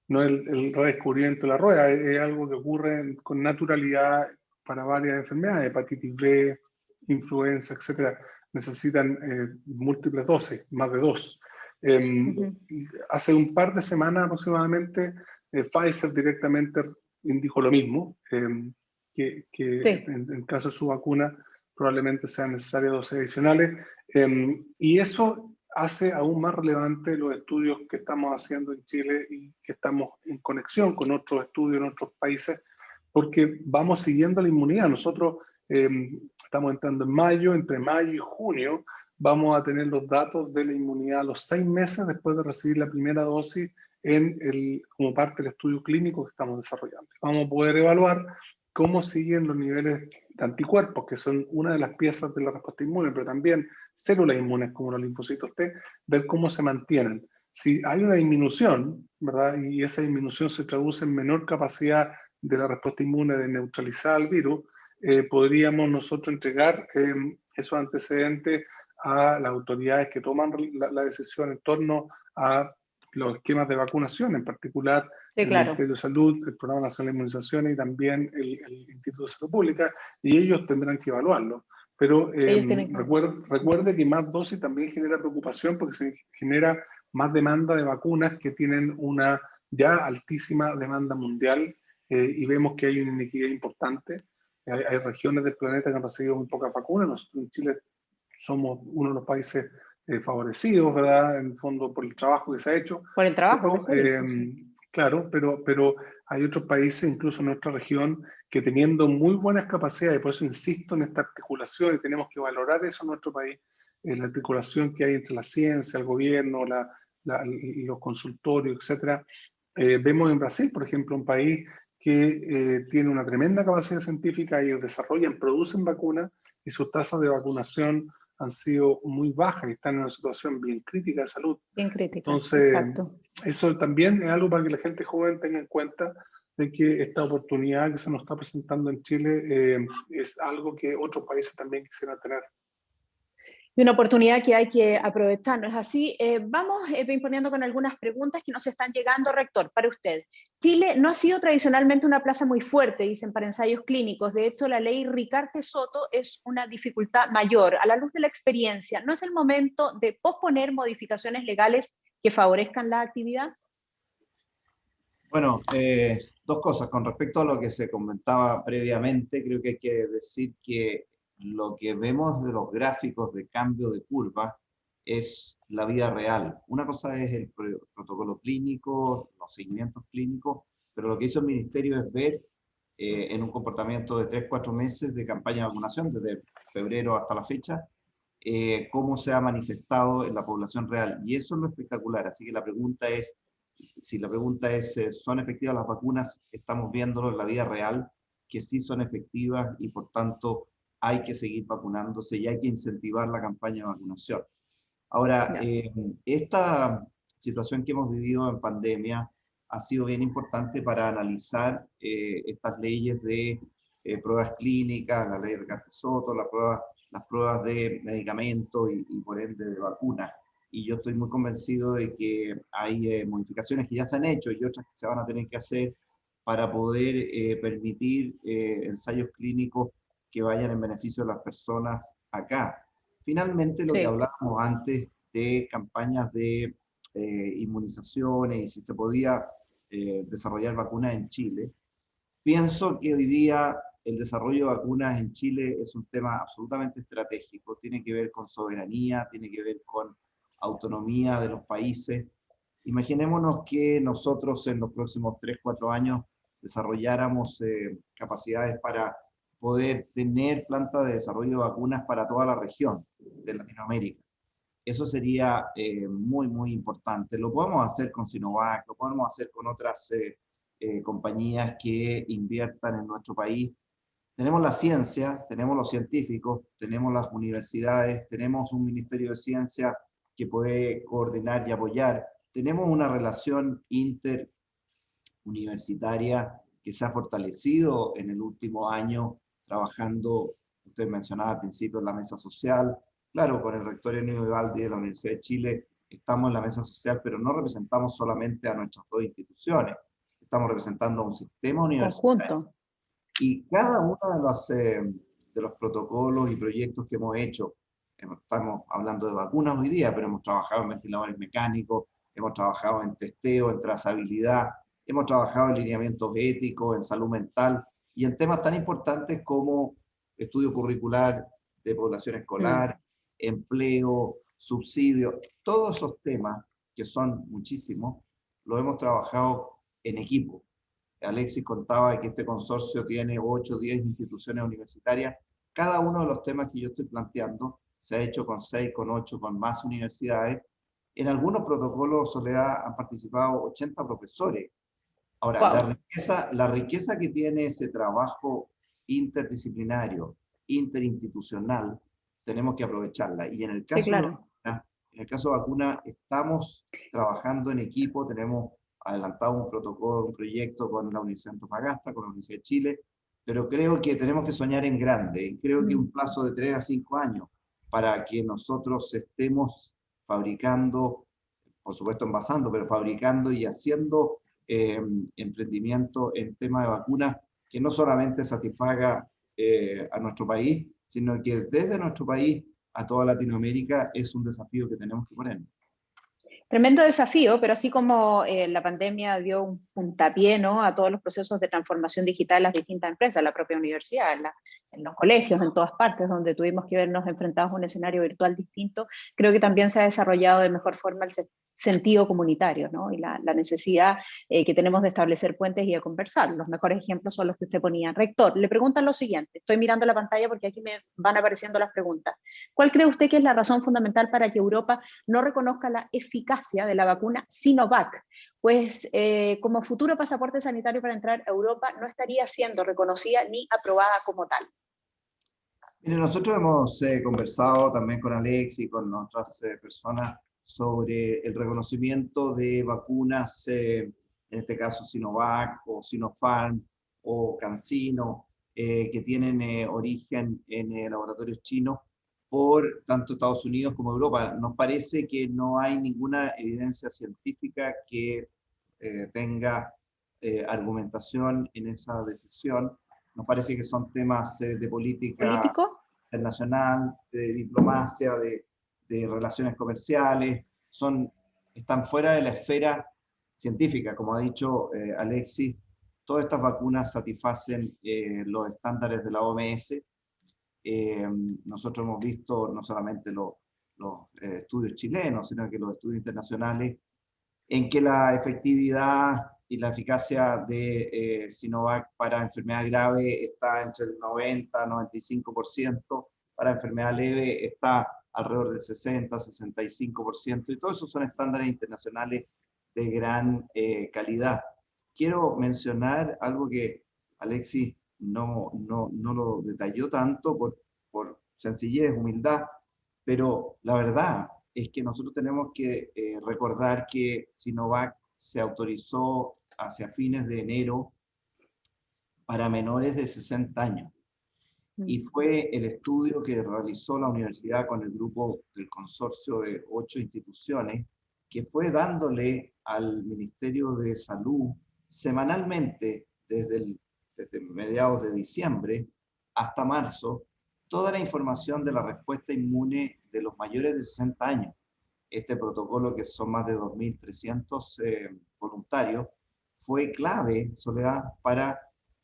el redescubrimiento de la rueda, es algo que ocurre con naturalidad para varias enfermedades, hepatitis B, influenza, etcétera. Necesitan múltiples dosis, más de 2. Hace un par de semanas aproximadamente, Pfizer directamente dijo lo mismo, que sí, en caso de su vacuna probablemente sean necesarias dosis adicionales, y eso hace aún más relevante los estudios que estamos haciendo en Chile y que estamos en conexión con otros estudios en otros países, porque vamos siguiendo la inmunidad. Nosotros estamos entrando en mayo, entre mayo y junio vamos a tener los datos de la inmunidad a los 6 meses después de recibir la primera dosis como parte del estudio clínico que estamos desarrollando. Vamos a poder evaluar cómo siguen los niveles de anticuerpos, que son una de las piezas de la respuesta inmune, pero también células inmunes como los linfocitos T, ver cómo se mantienen. Si hay una disminución, ¿verdad? Y esa disminución se traduce en menor capacidad de la respuesta inmune de neutralizar al virus, podríamos nosotros entregar esos antecedentes a las autoridades que toman la decisión en torno a los esquemas de vacunación, en particular el Ministerio de Salud, el Programa Nacional de Inmunizaciones y también el Instituto de Salud Pública, y ellos tendrán que evaluarlo. Pero recuerde que más dosis también genera preocupación porque se genera más demanda de vacunas que tienen una ya altísima demanda mundial y vemos que hay una inequidad importante. Hay regiones del planeta que han recibido muy pocas vacunas. Nosotros en Chile somos uno de los países favorecidos, ¿verdad? En el fondo por el trabajo que se ha hecho. Por el trabajo pero, que se hizo, sí. Claro, pero hay otros países, incluso en nuestra región, que teniendo muy buenas capacidades, y por eso insisto en esta articulación, y tenemos que valorar eso en nuestro país, la articulación que hay entre la ciencia, el gobierno, los consultorios, etcétera. Vemos en Brasil, por ejemplo, un país que tiene una tremenda capacidad científica, ellos desarrollan, producen vacunas y sus tasas de vacunación han sido muy bajas y están en una situación bien crítica de salud. Bien crítica, entonces, exacto. Eso también es algo para que la gente joven tenga en cuenta de que esta oportunidad que se nos está presentando en Chile es algo que otros países también quisieran tener. Y una oportunidad que hay que aprovechar, ¿no es así? Vamos imponiendo con algunas preguntas que nos están llegando, rector, para usted. Chile no ha sido tradicionalmente una plaza muy fuerte, dicen, para ensayos clínicos. De hecho, la ley Ricarte Soto es una dificultad mayor. A la luz de la experiencia, ¿no es el momento de posponer modificaciones legales que favorezcan la actividad? Bueno, 2 cosas. Con respecto a lo que se comentaba previamente, creo que hay que decir que lo que vemos de los gráficos de cambio de curva es la vida real. Una cosa es el protocolo clínico, los seguimientos clínicos, pero lo que hizo el ministerio es ver en un comportamiento de 3-4 meses de campaña de vacunación, desde febrero hasta la fecha, cómo se ha manifestado en la población real. Y eso es lo espectacular. Así que la pregunta es, si la pregunta es, ¿son efectivas las vacunas? Estamos viéndolo en la vida real, que sí son efectivas y por tanto hay que seguir vacunándose y hay que incentivar la campaña de vacunación. Ahora, esta situación que hemos vivido en pandemia ha sido bien importante para analizar estas leyes de pruebas clínicas, la ley de Ricardo-Soto, las pruebas de medicamentos y por ende de vacunas. Y yo estoy muy convencido de que hay modificaciones que ya se han hecho y otras que se van a tener que hacer para poder permitir ensayos clínicos que vayan en beneficio de las personas acá. Finalmente, lo que hablábamos antes de campañas de inmunizaciones y si se podía desarrollar vacunas en Chile, pienso que hoy día el desarrollo de vacunas en Chile es un tema absolutamente estratégico, tiene que ver con soberanía, tiene que ver con autonomía de los países. Imaginémonos que nosotros en los próximos 3-4 años desarrolláramos capacidades para poder tener plantas de desarrollo de vacunas para toda la región de Latinoamérica. Eso sería muy, muy importante. Lo podemos hacer con Sinovac, lo podemos hacer con otras compañías que inviertan en nuestro país. Tenemos la ciencia, tenemos los científicos, tenemos las universidades, tenemos un Ministerio de Ciencia que puede coordinar y apoyar. Tenemos una relación interuniversitaria que se ha fortalecido en el último año, trabajando, usted mencionaba al principio, en la mesa social. Claro, con el rector Enio Vivaldi de la Universidad de Chile estamos en la mesa social, pero no representamos solamente a nuestras dos instituciones, estamos representando a un sistema universitario. Conjunto. Y cada uno de los protocolos y proyectos que hemos hecho, estamos hablando de vacunas hoy día, pero hemos trabajado en ventiladores mecánicos, hemos trabajado en testeo, en trazabilidad, hemos trabajado en lineamientos éticos, en salud mental, y en temas tan importantes como estudio curricular de población escolar, empleo, subsidio, todos esos temas, que son muchísimos, los hemos trabajado en equipo. Alexis contaba que este consorcio tiene 8 o 10 instituciones universitarias. Cada uno de los temas que yo estoy planteando se ha hecho con 6, con 8, con más universidades. En algunos protocolos, Soledad, han participado 80 profesores. Ahora, la riqueza que tiene ese trabajo interdisciplinario, interinstitucional, tenemos que aprovecharla. Y en el caso, en el caso de vacuna, estamos trabajando en equipo, tenemos adelantado un protocolo, un proyecto con la Universidad de Antofagasta, con la Universidad de Chile, pero creo que tenemos que soñar en grande, y creo que un plazo de 3 a 5 años para que nosotros estemos fabricando, por supuesto envasando, pero fabricando y haciendo emprendimiento en tema de vacunas que no solamente satisfaga a nuestro país, sino que desde nuestro país a toda Latinoamérica es un desafío que tenemos que poner. Tremendo desafío, pero así como la pandemia dio un puntapié, ¿no?, a todos los procesos de transformación digital en las distintas empresas, en la propia universidad, en los colegios, en todas partes, donde tuvimos que vernos enfrentados a un escenario virtual distinto, creo que también se ha desarrollado de mejor forma el sentido comunitario, ¿no?, y la necesidad que tenemos de establecer puentes y de conversar. Los mejores ejemplos son los que usted ponía. Rector, le preguntan lo siguiente, estoy mirando la pantalla porque aquí me van apareciendo las preguntas. ¿Cuál cree usted que es la razón fundamental para que Europa no reconozca la eficacia de la vacuna Sinovac? Pues como futuro pasaporte sanitario para entrar a Europa no estaría siendo reconocida ni aprobada como tal. Mire, nosotros hemos conversado también con Alex y con otras personas sobre el reconocimiento de vacunas, en este caso Sinovac o Sinopharm o CanSino, que tienen origen en laboratorios chinos por tanto Estados Unidos como Europa. Nos parece que no hay ninguna evidencia científica que tenga argumentación en esa decisión. Nos parece que son temas de política internacional, de diplomacia, de relaciones comerciales, están fuera de la esfera científica. Como ha dicho Alexis, todas estas vacunas satisfacen los estándares de la OMS. nosotros hemos visto no solamente los estudios chilenos, sino que los estudios internacionales, en que la efectividad y la eficacia de Sinovac para enfermedad grave está entre el 90-95%, para enfermedad leve está alrededor del 60-65%, y todos esos son estándares internacionales de gran calidad. Quiero mencionar algo que Alexis no lo detalló tanto por sencillez, humildad, pero la verdad es que nosotros tenemos que recordar que Sinovac se autorizó hacia fines de enero para menores de 60 años. Y fue el estudio que realizó la universidad con el grupo del consorcio de 8 instituciones, que fue dándole al Ministerio de Salud semanalmente, desde mediados de diciembre hasta marzo, toda la información de la respuesta inmune de los mayores de 60 años. Este protocolo, que son más de 2.300 voluntarios, fue clave, Soledad, para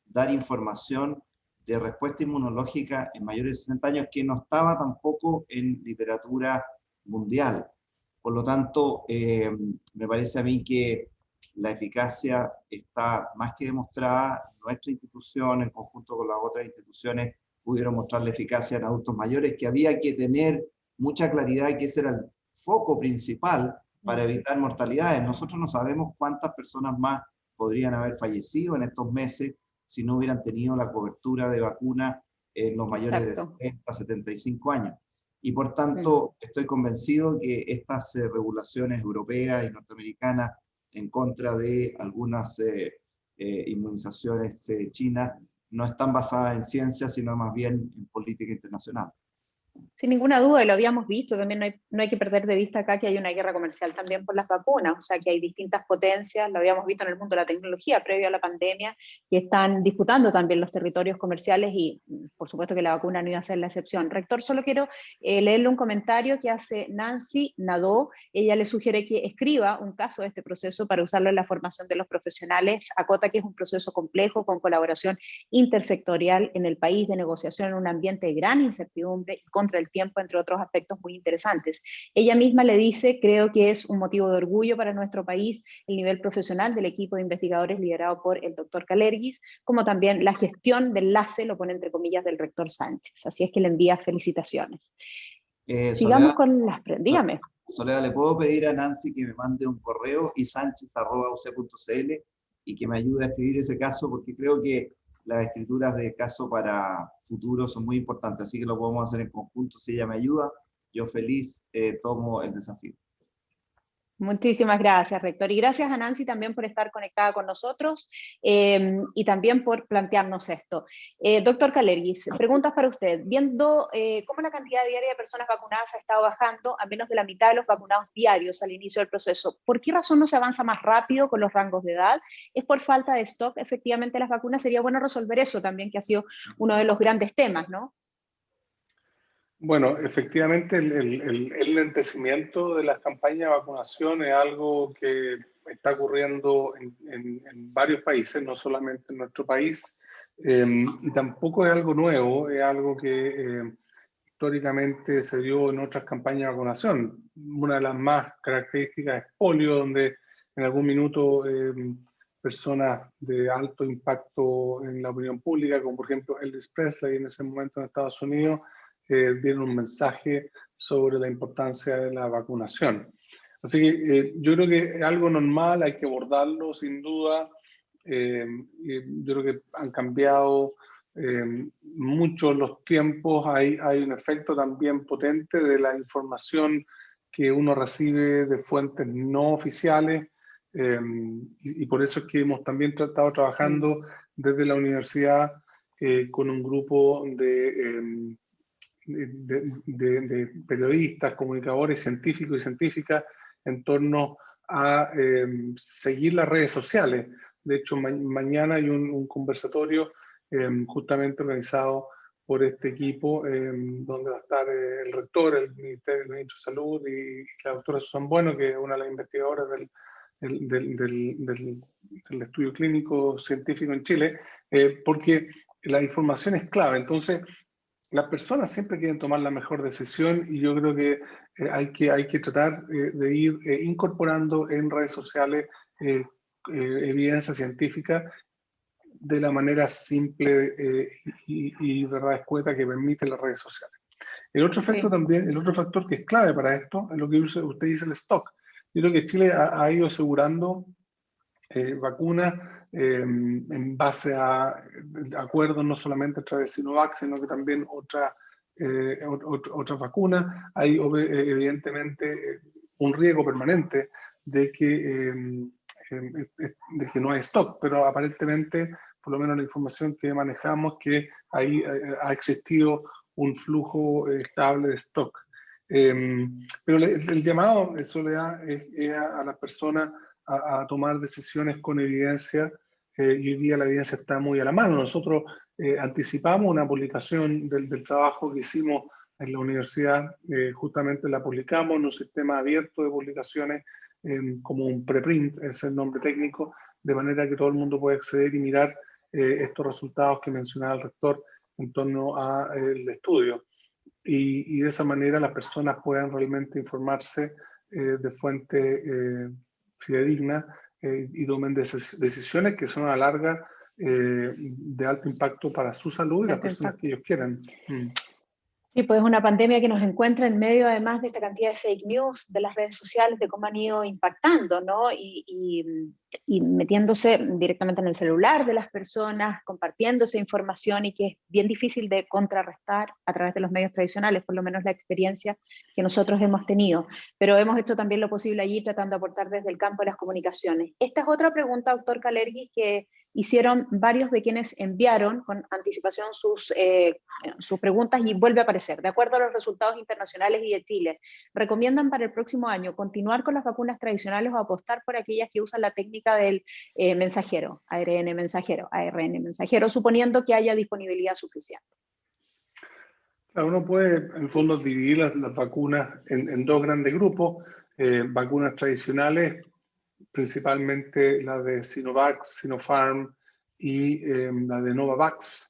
dar información de respuesta inmunológica en mayores de 60 años, que no estaba tampoco en literatura mundial. Por lo tanto, me parece a mí que la eficacia está más que demostrada. Nuestra institución, en conjunto con las otras instituciones, pudieron mostrar la eficacia en adultos mayores, que había que tener mucha claridad que ese era el foco principal para evitar mortalidades. Nosotros no sabemos cuántas personas más podrían haber fallecido en estos meses si no hubieran tenido la cobertura de vacuna en los mayores Exacto. de 70 a 75 años. Y por tanto, estoy convencido que estas regulaciones europeas y norteamericanas en contra de algunas inmunizaciones chinas no están basadas en ciencia, sino más bien en política internacional. Sin ninguna duda, y lo habíamos visto, también no hay que perder de vista acá que hay una guerra comercial también por las vacunas, o sea que hay distintas potencias, lo habíamos visto en el mundo de la tecnología previo a la pandemia, que están disputando también los territorios comerciales, y por supuesto que la vacuna no iba a ser la excepción. Rector, solo quiero leerle un comentario que hace Nancy Nadeau. Ella le sugiere que escriba un caso de este proceso para usarlo en la formación de los profesionales. Acota que es un proceso complejo, con colaboración intersectorial en el país, de negociación en un ambiente de gran incertidumbre y contra el tiempo, entre otros aspectos muy interesantes. Ella misma le dice: creo que es un motivo de orgullo para nuestro país el nivel profesional del equipo de investigadores liderado por el doctor Kalergis, como también la gestión del enlace, lo pone entre comillas, del rector Sánchez. Así es que le envía felicitaciones. Sigamos Soledad, con las... Dígame. Soledad, ¿le puedo pedir a Nancy que me mande un correo isanchez@uc.cl y que me ayude a escribir ese caso? Porque creo que las escrituras de caso para futuro son muy importantes, así que lo podemos hacer en conjunto. Si ella me ayuda, yo feliz tomo el desafío. Muchísimas gracias, rector. Y gracias a Nancy también por estar conectada con nosotros y también por plantearnos esto. Doctor Kalergis, preguntas para usted. Viendo cómo la cantidad diaria de personas vacunadas ha estado bajando a menos de la mitad de los vacunados diarios al inicio del proceso, ¿por qué razón no se avanza más rápido con los rangos de edad? ¿Es por falta de stock efectivamente las vacunas? Sería bueno resolver eso también, que ha sido uno de los grandes temas, ¿no? Bueno, efectivamente el lentecimiento de las campañas de vacunación es algo que está ocurriendo en varios países, no solamente en nuestro país, y tampoco es algo nuevo, es algo que históricamente se dio en otras campañas de vacunación. Una de las más características es polio, donde en algún minuto personas de alto impacto en la opinión pública, como por ejemplo Elvis Presley en ese momento en Estados Unidos, dieron un mensaje sobre la importancia de la vacunación. Así que yo creo que es algo normal, hay que abordarlo sin duda. Yo creo que han cambiado mucho los tiempos, hay un efecto también potente de la información que uno recibe de fuentes no oficiales, y por eso es que hemos también estado trabajando desde la universidad con un grupo de periodistas, comunicadores, científicos y científicas en torno a seguir las redes sociales. De hecho, mañana hay un conversatorio justamente organizado por este equipo, donde va a estar el rector, el ministro de Salud y la doctora Susan Bueno, que es una de las investigadoras del estudio clínico científico en Chile, porque la información es clave. Entonces, las personas siempre quieren tomar la mejor decisión y yo creo que hay que tratar de ir incorporando en redes sociales evidencia científica de la manera simple y verdad escueta que permiten las redes sociales. El otro efecto también, el otro factor que es clave para esto, es lo que usted dice, el stock. Yo creo que Chile ha ido asegurando vacunas en base a acuerdos no solamente a través de Sinovac, sino que también otras vacunas. Hay evidentemente un riesgo permanente de que no hay stock, pero aparentemente, por lo menos la información que manejamos, que ahí ha existido un flujo estable de stock. Pero el llamado, Soledad, es a las personas a tomar decisiones con evidencia, y hoy día la evidencia está muy a la mano. Nosotros anticipamos una publicación del trabajo que hicimos en la universidad, justamente la publicamos en un sistema abierto de publicaciones, como un preprint, es el nombre técnico, de manera que todo el mundo puede acceder y mirar estos resultados que mencionaba el rector en torno al estudio. Y de esa manera las personas puedan realmente informarse de fuente fidedigna y tomen decisiones que son a la larga de alto impacto para su salud y las personas que ellos quieran. Sí, pues es una pandemia que nos encuentra en medio, además de esta cantidad de fake news, de las redes sociales, de cómo han ido impactando, ¿no? Y metiéndose directamente en el celular de las personas, compartiendo esa información y que es bien difícil de contrarrestar a través de los medios tradicionales, por lo menos la experiencia que nosotros hemos tenido. Pero hemos hecho también lo posible allí tratando de aportar desde el campo de las comunicaciones. Esta es otra pregunta, doctor Kalergis, que hicieron varios de quienes enviaron con anticipación sus preguntas y vuelve a aparecer. De acuerdo a los resultados internacionales y de Chile, ¿recomiendan para el próximo año continuar con las vacunas tradicionales o apostar por aquellas que usan la técnica del mensajero, ARN mensajero, suponiendo que haya disponibilidad suficiente? Uno puede, en el fondo, dividir las vacunas en dos grandes grupos. Vacunas tradicionales, principalmente la de Sinovac, Sinopharm y la de Novavax.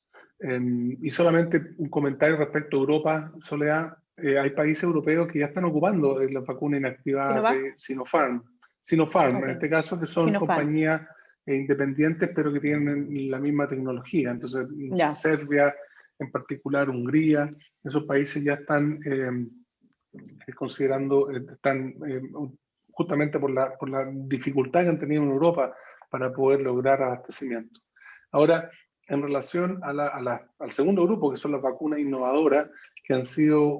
Y solamente un comentario respecto a Europa, Soledad. Hay países europeos que ya están ocupando la vacuna inactivada de Sinopharm. Sinopharm, okay. En este caso, que son compañías independientes, pero que tienen la misma tecnología. Entonces, Serbia, en particular Hungría, esos países ya están considerando, justamente por la dificultad que han tenido en Europa para poder lograr abastecimiento. Ahora, en relación al segundo grupo, que son las vacunas innovadoras, que han sido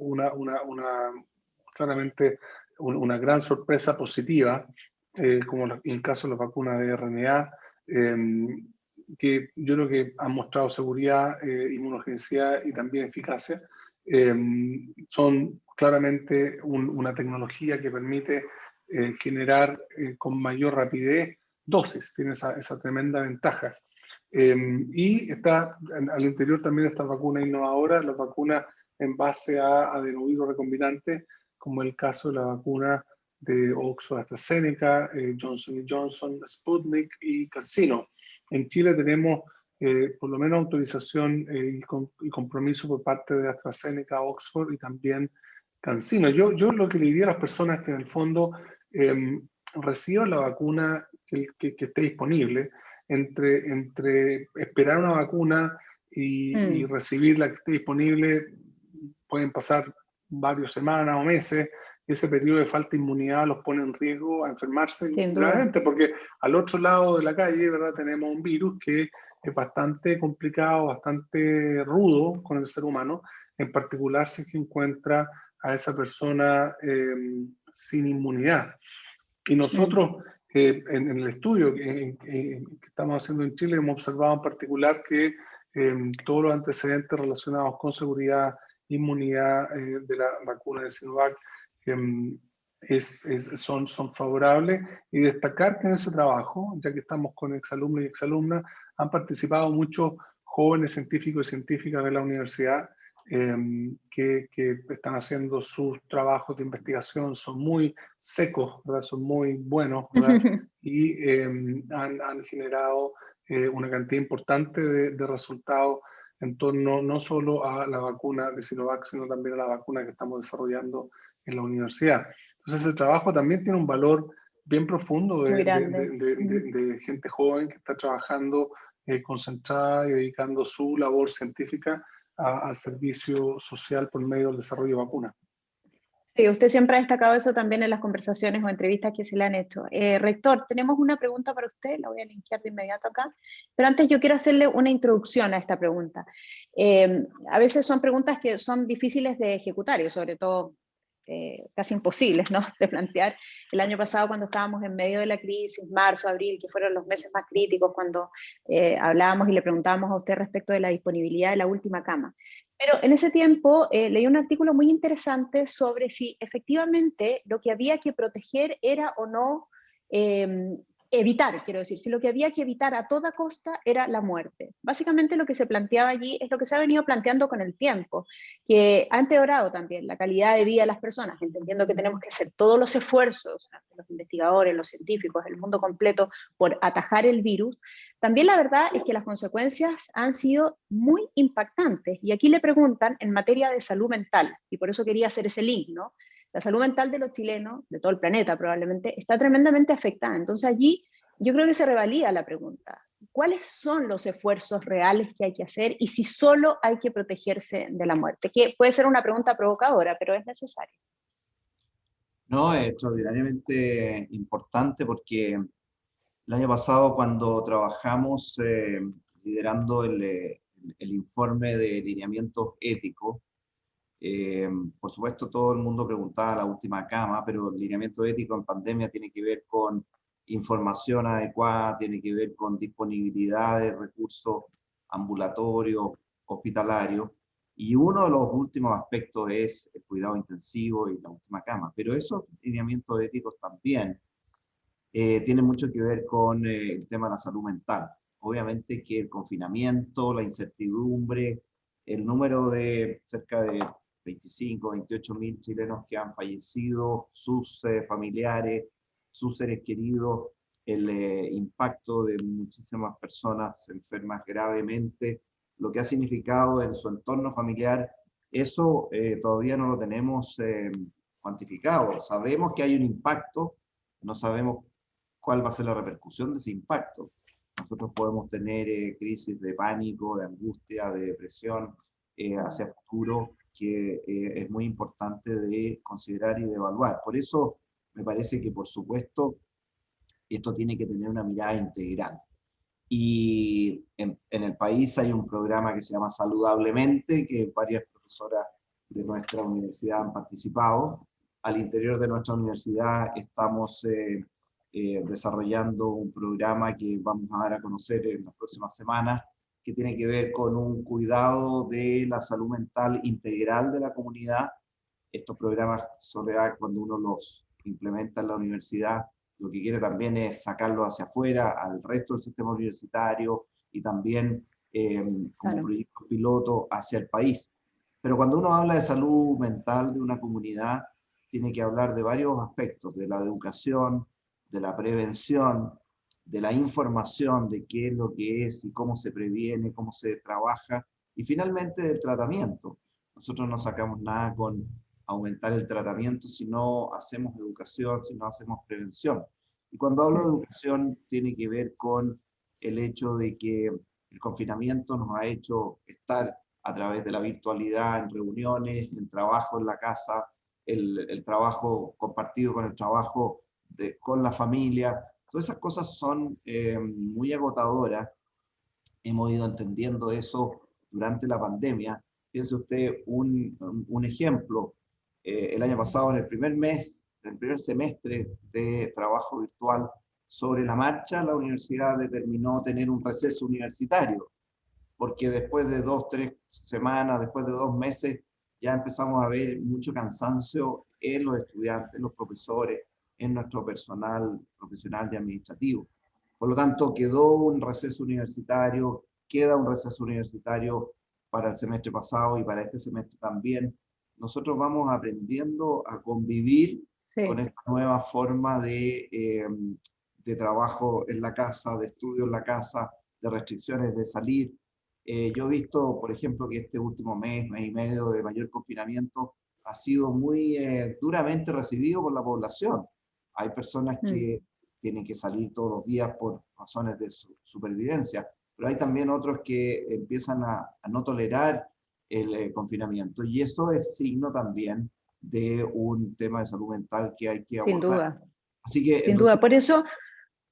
claramente una gran sorpresa positiva, como en el caso de las vacunas de RNA, que yo creo que han mostrado seguridad, inmunogenicidad y también eficacia, son claramente una tecnología que permite generar con mayor rapidez dosis, tiene esa tremenda ventaja. Y está al interior también esta vacuna innovadora, las vacunas en base a adenovirus recombinante, como el caso de la vacuna de Oxford AstraZeneca, Johnson & Johnson, Sputnik y CanSino. En Chile tenemos por lo menos autorización y compromiso por parte de AstraZeneca, Oxford y también CanSino. Yo lo que le diría a las personas que en el fondo reciban la vacuna que esté disponible, entre esperar una vacuna y recibir la que esté disponible, pueden pasar varias semanas o meses. Ese periodo de falta de inmunidad los pone en riesgo a enfermarse gravemente, porque al otro lado de la calle, ¿verdad?, tenemos un virus que es bastante complicado, bastante rudo con el ser humano, en particular si se encuentra a esa persona sin inmunidad. Y nosotros, en el estudio que estamos haciendo en Chile, hemos observado en particular que todos los antecedentes relacionados con seguridad, inmunidad de la vacuna de Sinovac son favorables, y destacar que en ese trabajo, ya que estamos con exalumnos y exalumnas, han participado muchos jóvenes científicos y científicas de la universidad que están haciendo sus trabajos de investigación, son muy secos, ¿verdad? Son muy buenos, ¿verdad? Y han generado una cantidad importante de resultados en torno no solo a la vacuna de Sinovac, sino también a la vacuna que estamos desarrollando en la universidad. Entonces, ese trabajo también tiene un valor bien profundo Muy grande. de gente joven que está trabajando concentrada y dedicando su labor científica al servicio social por medio del desarrollo de vacunas. Sí, usted siempre ha destacado eso también en las conversaciones o entrevistas que se le han hecho. Rector, tenemos una pregunta para usted, la voy a linkear de inmediato acá, pero antes yo quiero hacerle una introducción a esta pregunta. A veces son preguntas que son difíciles de ejecutar y sobre todo casi imposibles, ¿no?, de plantear. El año pasado, cuando estábamos en medio de la crisis, marzo, abril, que fueron los meses más críticos, cuando hablábamos y le preguntábamos a usted respecto de la disponibilidad de la última cama. Pero en ese tiempo leí un artículo muy interesante sobre si efectivamente lo que había que proteger era o no evitar, quiero decir, si lo que había que evitar a toda costa era la muerte. Básicamente lo que se planteaba allí es lo que se ha venido planteando con el tiempo, que ha empeorado también la calidad de vida de las personas, entendiendo que tenemos que hacer todos los esfuerzos, los investigadores, los científicos, el mundo completo, por atajar el virus. También la verdad es que las consecuencias han sido muy impactantes. Y aquí le preguntan en materia de salud mental, y por eso quería hacer ese link, ¿no? La salud mental de los chilenos, de todo el planeta probablemente, está tremendamente afectada. Entonces allí yo creo que se revalida la pregunta. ¿Cuáles son los esfuerzos reales que hay que hacer y si solo hay que protegerse de la muerte? Que puede ser una pregunta provocadora, pero es necesaria. No, es extraordinariamente importante porque el año pasado cuando trabajamos liderando el informe de lineamientos éticos, por supuesto, todo el mundo preguntaba la última cama, pero el lineamiento ético en pandemia tiene que ver con información adecuada, tiene que ver con disponibilidad de recursos ambulatorios, hospitalarios, y uno de los últimos aspectos es el cuidado intensivo y la última cama. Pero esos lineamientos éticos también tienen mucho que ver con el tema de la salud mental. Obviamente que el confinamiento, la incertidumbre, el número de cerca de 25, 28 mil chilenos que han fallecido, sus familiares, sus seres queridos, el impacto de muchísimas personas enfermas gravemente, lo que ha significado en su entorno familiar, eso todavía no lo tenemos cuantificado. Sabemos que hay un impacto, no sabemos cuál va a ser la repercusión de ese impacto. Nosotros podemos tener crisis de pánico, de angustia, de depresión hacia el futuro, que es muy importante de considerar y de evaluar. Por eso me parece que, por supuesto, esto tiene que tener una mirada integral. Y en el país hay un programa que se llama Saludablemente, que varias profesoras de nuestra universidad han participado. Al interior de nuestra universidad estamos desarrollando un programa que vamos a dar a conocer en las próximas semanas, que tiene que ver con un cuidado de la salud mental integral de la comunidad. Estos programas, cuando uno los implementa en la universidad, lo que quiere también es sacarlo hacia afuera, al resto del sistema universitario y también como proyecto piloto hacia el país. Pero cuando uno habla de salud mental de una comunidad, tiene que hablar de varios aspectos, de la educación, de la prevención, de la información de qué es lo que es y cómo se previene, cómo se trabaja, y finalmente del tratamiento. Nosotros no sacamos nada con aumentar el tratamiento si no hacemos educación, si no hacemos prevención. Y cuando hablo de educación tiene que ver con el hecho de que el confinamiento nos ha hecho estar a través de la virtualidad, en reuniones, en trabajo en la casa, el trabajo compartido con el trabajo con la familia. Todas esas cosas son muy agotadoras. Hemos ido entendiendo eso durante la pandemia. Piense usted un ejemplo. El año pasado, en el primer semestre de trabajo virtual sobre la marcha, la universidad determinó tener un receso universitario, porque después de 2, 3 semanas, después de 2 meses, ya empezamos a ver mucho cansancio en los estudiantes, en los profesores, en nuestro personal profesional y administrativo. Por lo tanto, quedó un receso universitario, queda un receso universitario para el semestre pasado y para este semestre también. Nosotros vamos aprendiendo a convivir con esta nueva forma de trabajo en la casa, de estudio en la casa, de restricciones de salir. Yo he visto, por ejemplo, que este último mes, mes y medio de mayor confinamiento ha sido muy duramente recibido por la población. Hay personas que tienen que salir todos los días por razones de supervivencia, pero hay también otros que empiezan a no tolerar el confinamiento, y eso es signo también de un tema de salud mental que hay que Sin abordar. duda. Así que, Sin duda, por eso,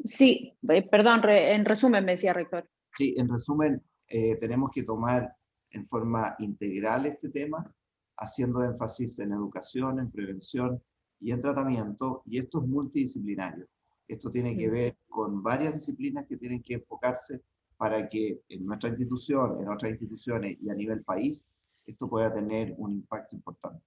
sí, perdón, en resumen me decía rector. sí, en resumen, tenemos que tomar en forma integral este tema, haciendo énfasis en educación, en prevención y en tratamiento, y esto es multidisciplinario. Esto tiene que ver con varias disciplinas que tienen que enfocarse para que en nuestra institución, en otras instituciones y a nivel país, esto pueda tener un impacto importante.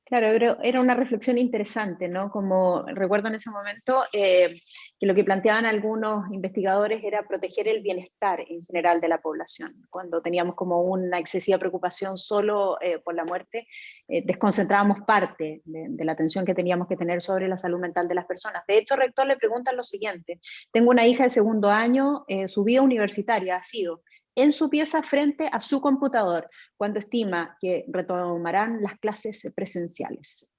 Claro, pero era una reflexión interesante, ¿no? Como recuerdo en ese momento que lo que planteaban algunos investigadores era proteger el bienestar en general de la población. Cuando teníamos como una excesiva preocupación solo por la muerte, desconcentrábamos parte de la atención que teníamos que tener sobre la salud mental de las personas. De hecho, rector, le preguntan lo siguiente: tengo una hija de segundo año, su vida universitaria ha sido en su pieza frente a su computador, cuando estima que retomarán las clases presenciales?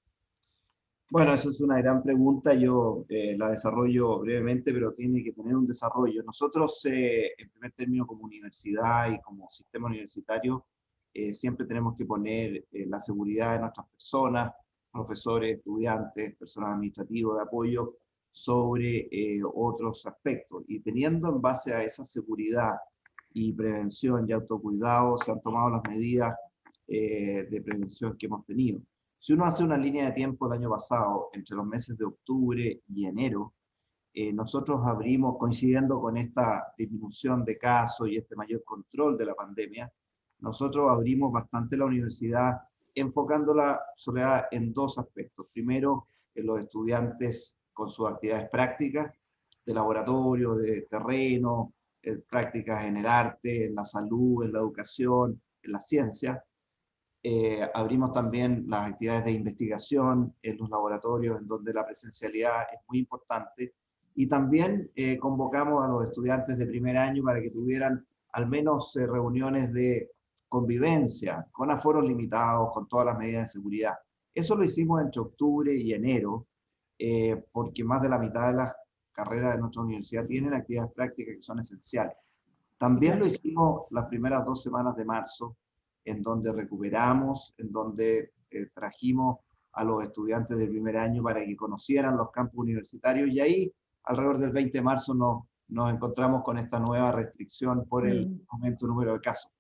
Bueno, esa es una gran pregunta. Yo la desarrollo brevemente, pero tiene que tener un desarrollo. Nosotros, en primer término, como universidad y como sistema universitario, siempre tenemos que poner la seguridad de nuestras personas, profesores, estudiantes, personal administrativo de apoyo, sobre otros aspectos. Y teniendo en base a esa seguridad y prevención y autocuidado, se han tomado las medidas de prevención que hemos tenido. Si uno hace una línea de tiempo el año pasado, entre los meses de octubre y enero, nosotros abrimos, coincidiendo con esta disminución de casos y este mayor control de la pandemia, nosotros abrimos bastante la universidad, enfocándola, Soledad, en dos aspectos. Primero, en los estudiantes con sus actividades prácticas, de laboratorio, de terreno, prácticas en el arte, en la salud, en la educación, en la ciencia. Abrimos también las actividades de investigación en los laboratorios, en donde la presencialidad es muy importante. Y también convocamos a los estudiantes de primer año para que tuvieran al menos reuniones de convivencia, con aforos limitados, con todas las medidas de seguridad. Eso lo hicimos entre octubre y enero, porque más de la mitad de las carreras de nuestra universidad tienen actividades prácticas que son esenciales. También lo hicimos las primeras 2 semanas de marzo, en donde recuperamos, en donde trajimos a los estudiantes del primer año para que conocieran los campus universitarios, y ahí, alrededor del 20 de marzo, nos encontramos con esta nueva restricción por el aumento número de casos.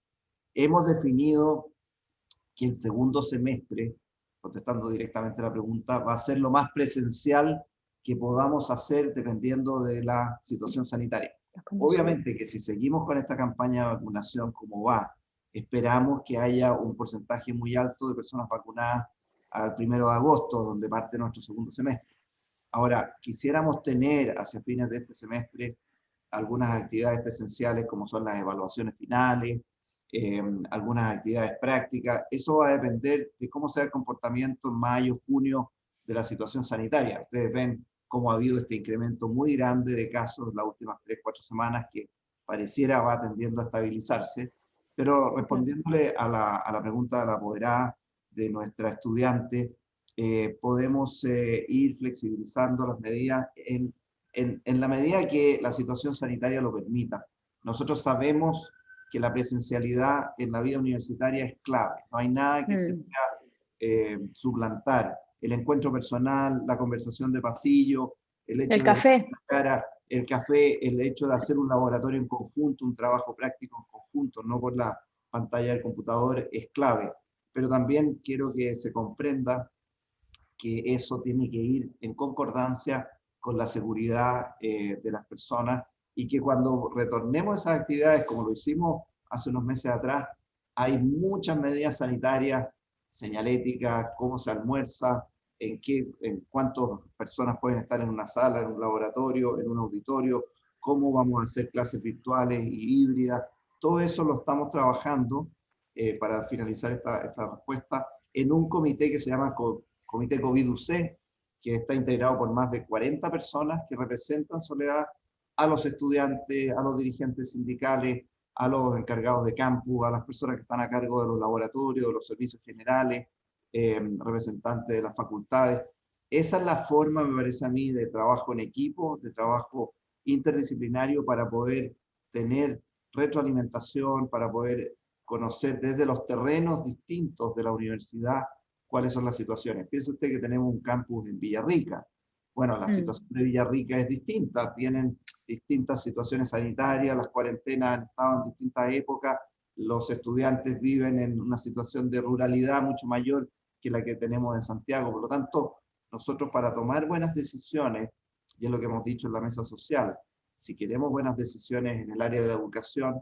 Hemos definido que el segundo semestre, contestando directamente la pregunta, va a ser lo más presencial que podamos hacer dependiendo de la situación sanitaria. Obviamente que si seguimos con esta campaña de vacunación como va, esperamos que haya un porcentaje muy alto de personas vacunadas al 1 de agosto, donde parte nuestro segundo semestre. Ahora, quisiéramos tener hacia fines de este semestre algunas actividades presenciales como son las evaluaciones finales, algunas actividades prácticas. Eso va a depender de cómo sea el comportamiento en mayo, junio de la situación sanitaria. Ustedes ven cómo ha habido este incremento muy grande de casos en las últimas 3-4 semanas, que pareciera va tendiendo a estabilizarse. Pero respondiéndole a la pregunta de la apoderada de nuestra estudiante, podemos ir flexibilizando las medidas en la medida que la situación sanitaria lo permita. Nosotros sabemos que la presencialidad en la vida universitaria es clave. No hay nada que se pueda suplantar. El encuentro personal, la conversación de pasillo, el hecho el café, el hecho de hacer un laboratorio en conjunto, un trabajo práctico en conjunto, no por la pantalla del computador, es clave. Pero también quiero que se comprenda que eso tiene que ir en concordancia con la seguridad de las personas, y que cuando retornemos a esas actividades, como lo hicimos hace unos meses atrás, hay muchas medidas sanitarias, señalética, cómo se almuerza, en cuántas personas pueden estar en una sala, en un laboratorio, en un auditorio, cómo vamos a hacer clases virtuales y híbridas. Todo eso lo estamos trabajando para finalizar esta respuesta en un comité que se llama Comité COVID-UC, que está integrado por más de 40 personas que representan, Soledad, a los estudiantes, a los dirigentes sindicales, a los encargados de campus, a las personas que están a cargo de los laboratorios, de los servicios generales, representantes de las facultades. Esa es la forma, me parece a mí, de trabajo en equipo, de trabajo interdisciplinario para poder tener retroalimentación, para poder conocer desde los terrenos distintos de la universidad cuáles son las situaciones. Piense usted que tenemos un campus en Villarrica. Bueno, la situación de Villarrica es distinta, tienen distintas situaciones sanitarias, las cuarentenas han estado en distintas épocas, los estudiantes viven en una situación de ruralidad mucho mayor que la que tenemos en Santiago. Por lo tanto, nosotros para tomar buenas decisiones, y es lo que hemos dicho en la mesa social, si queremos buenas decisiones en el área de la educación,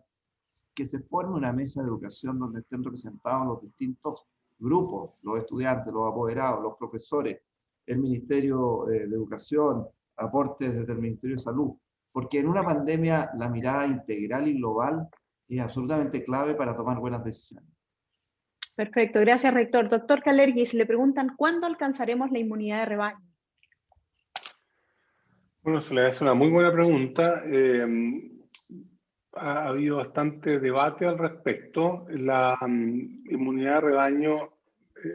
que se forme una mesa de educación donde estén representados los distintos grupos, los estudiantes, los apoderados, los profesores, el Ministerio de Educación, aportes desde el Ministerio de Salud, porque en una pandemia la mirada integral y global es absolutamente clave para tomar buenas decisiones. Perfecto, gracias, rector. Doctor Kalergis, le preguntan, ¿cuándo alcanzaremos la inmunidad de rebaño? Bueno, se le hace una muy buena pregunta. Ha habido bastante debate al respecto. La inmunidad de rebaño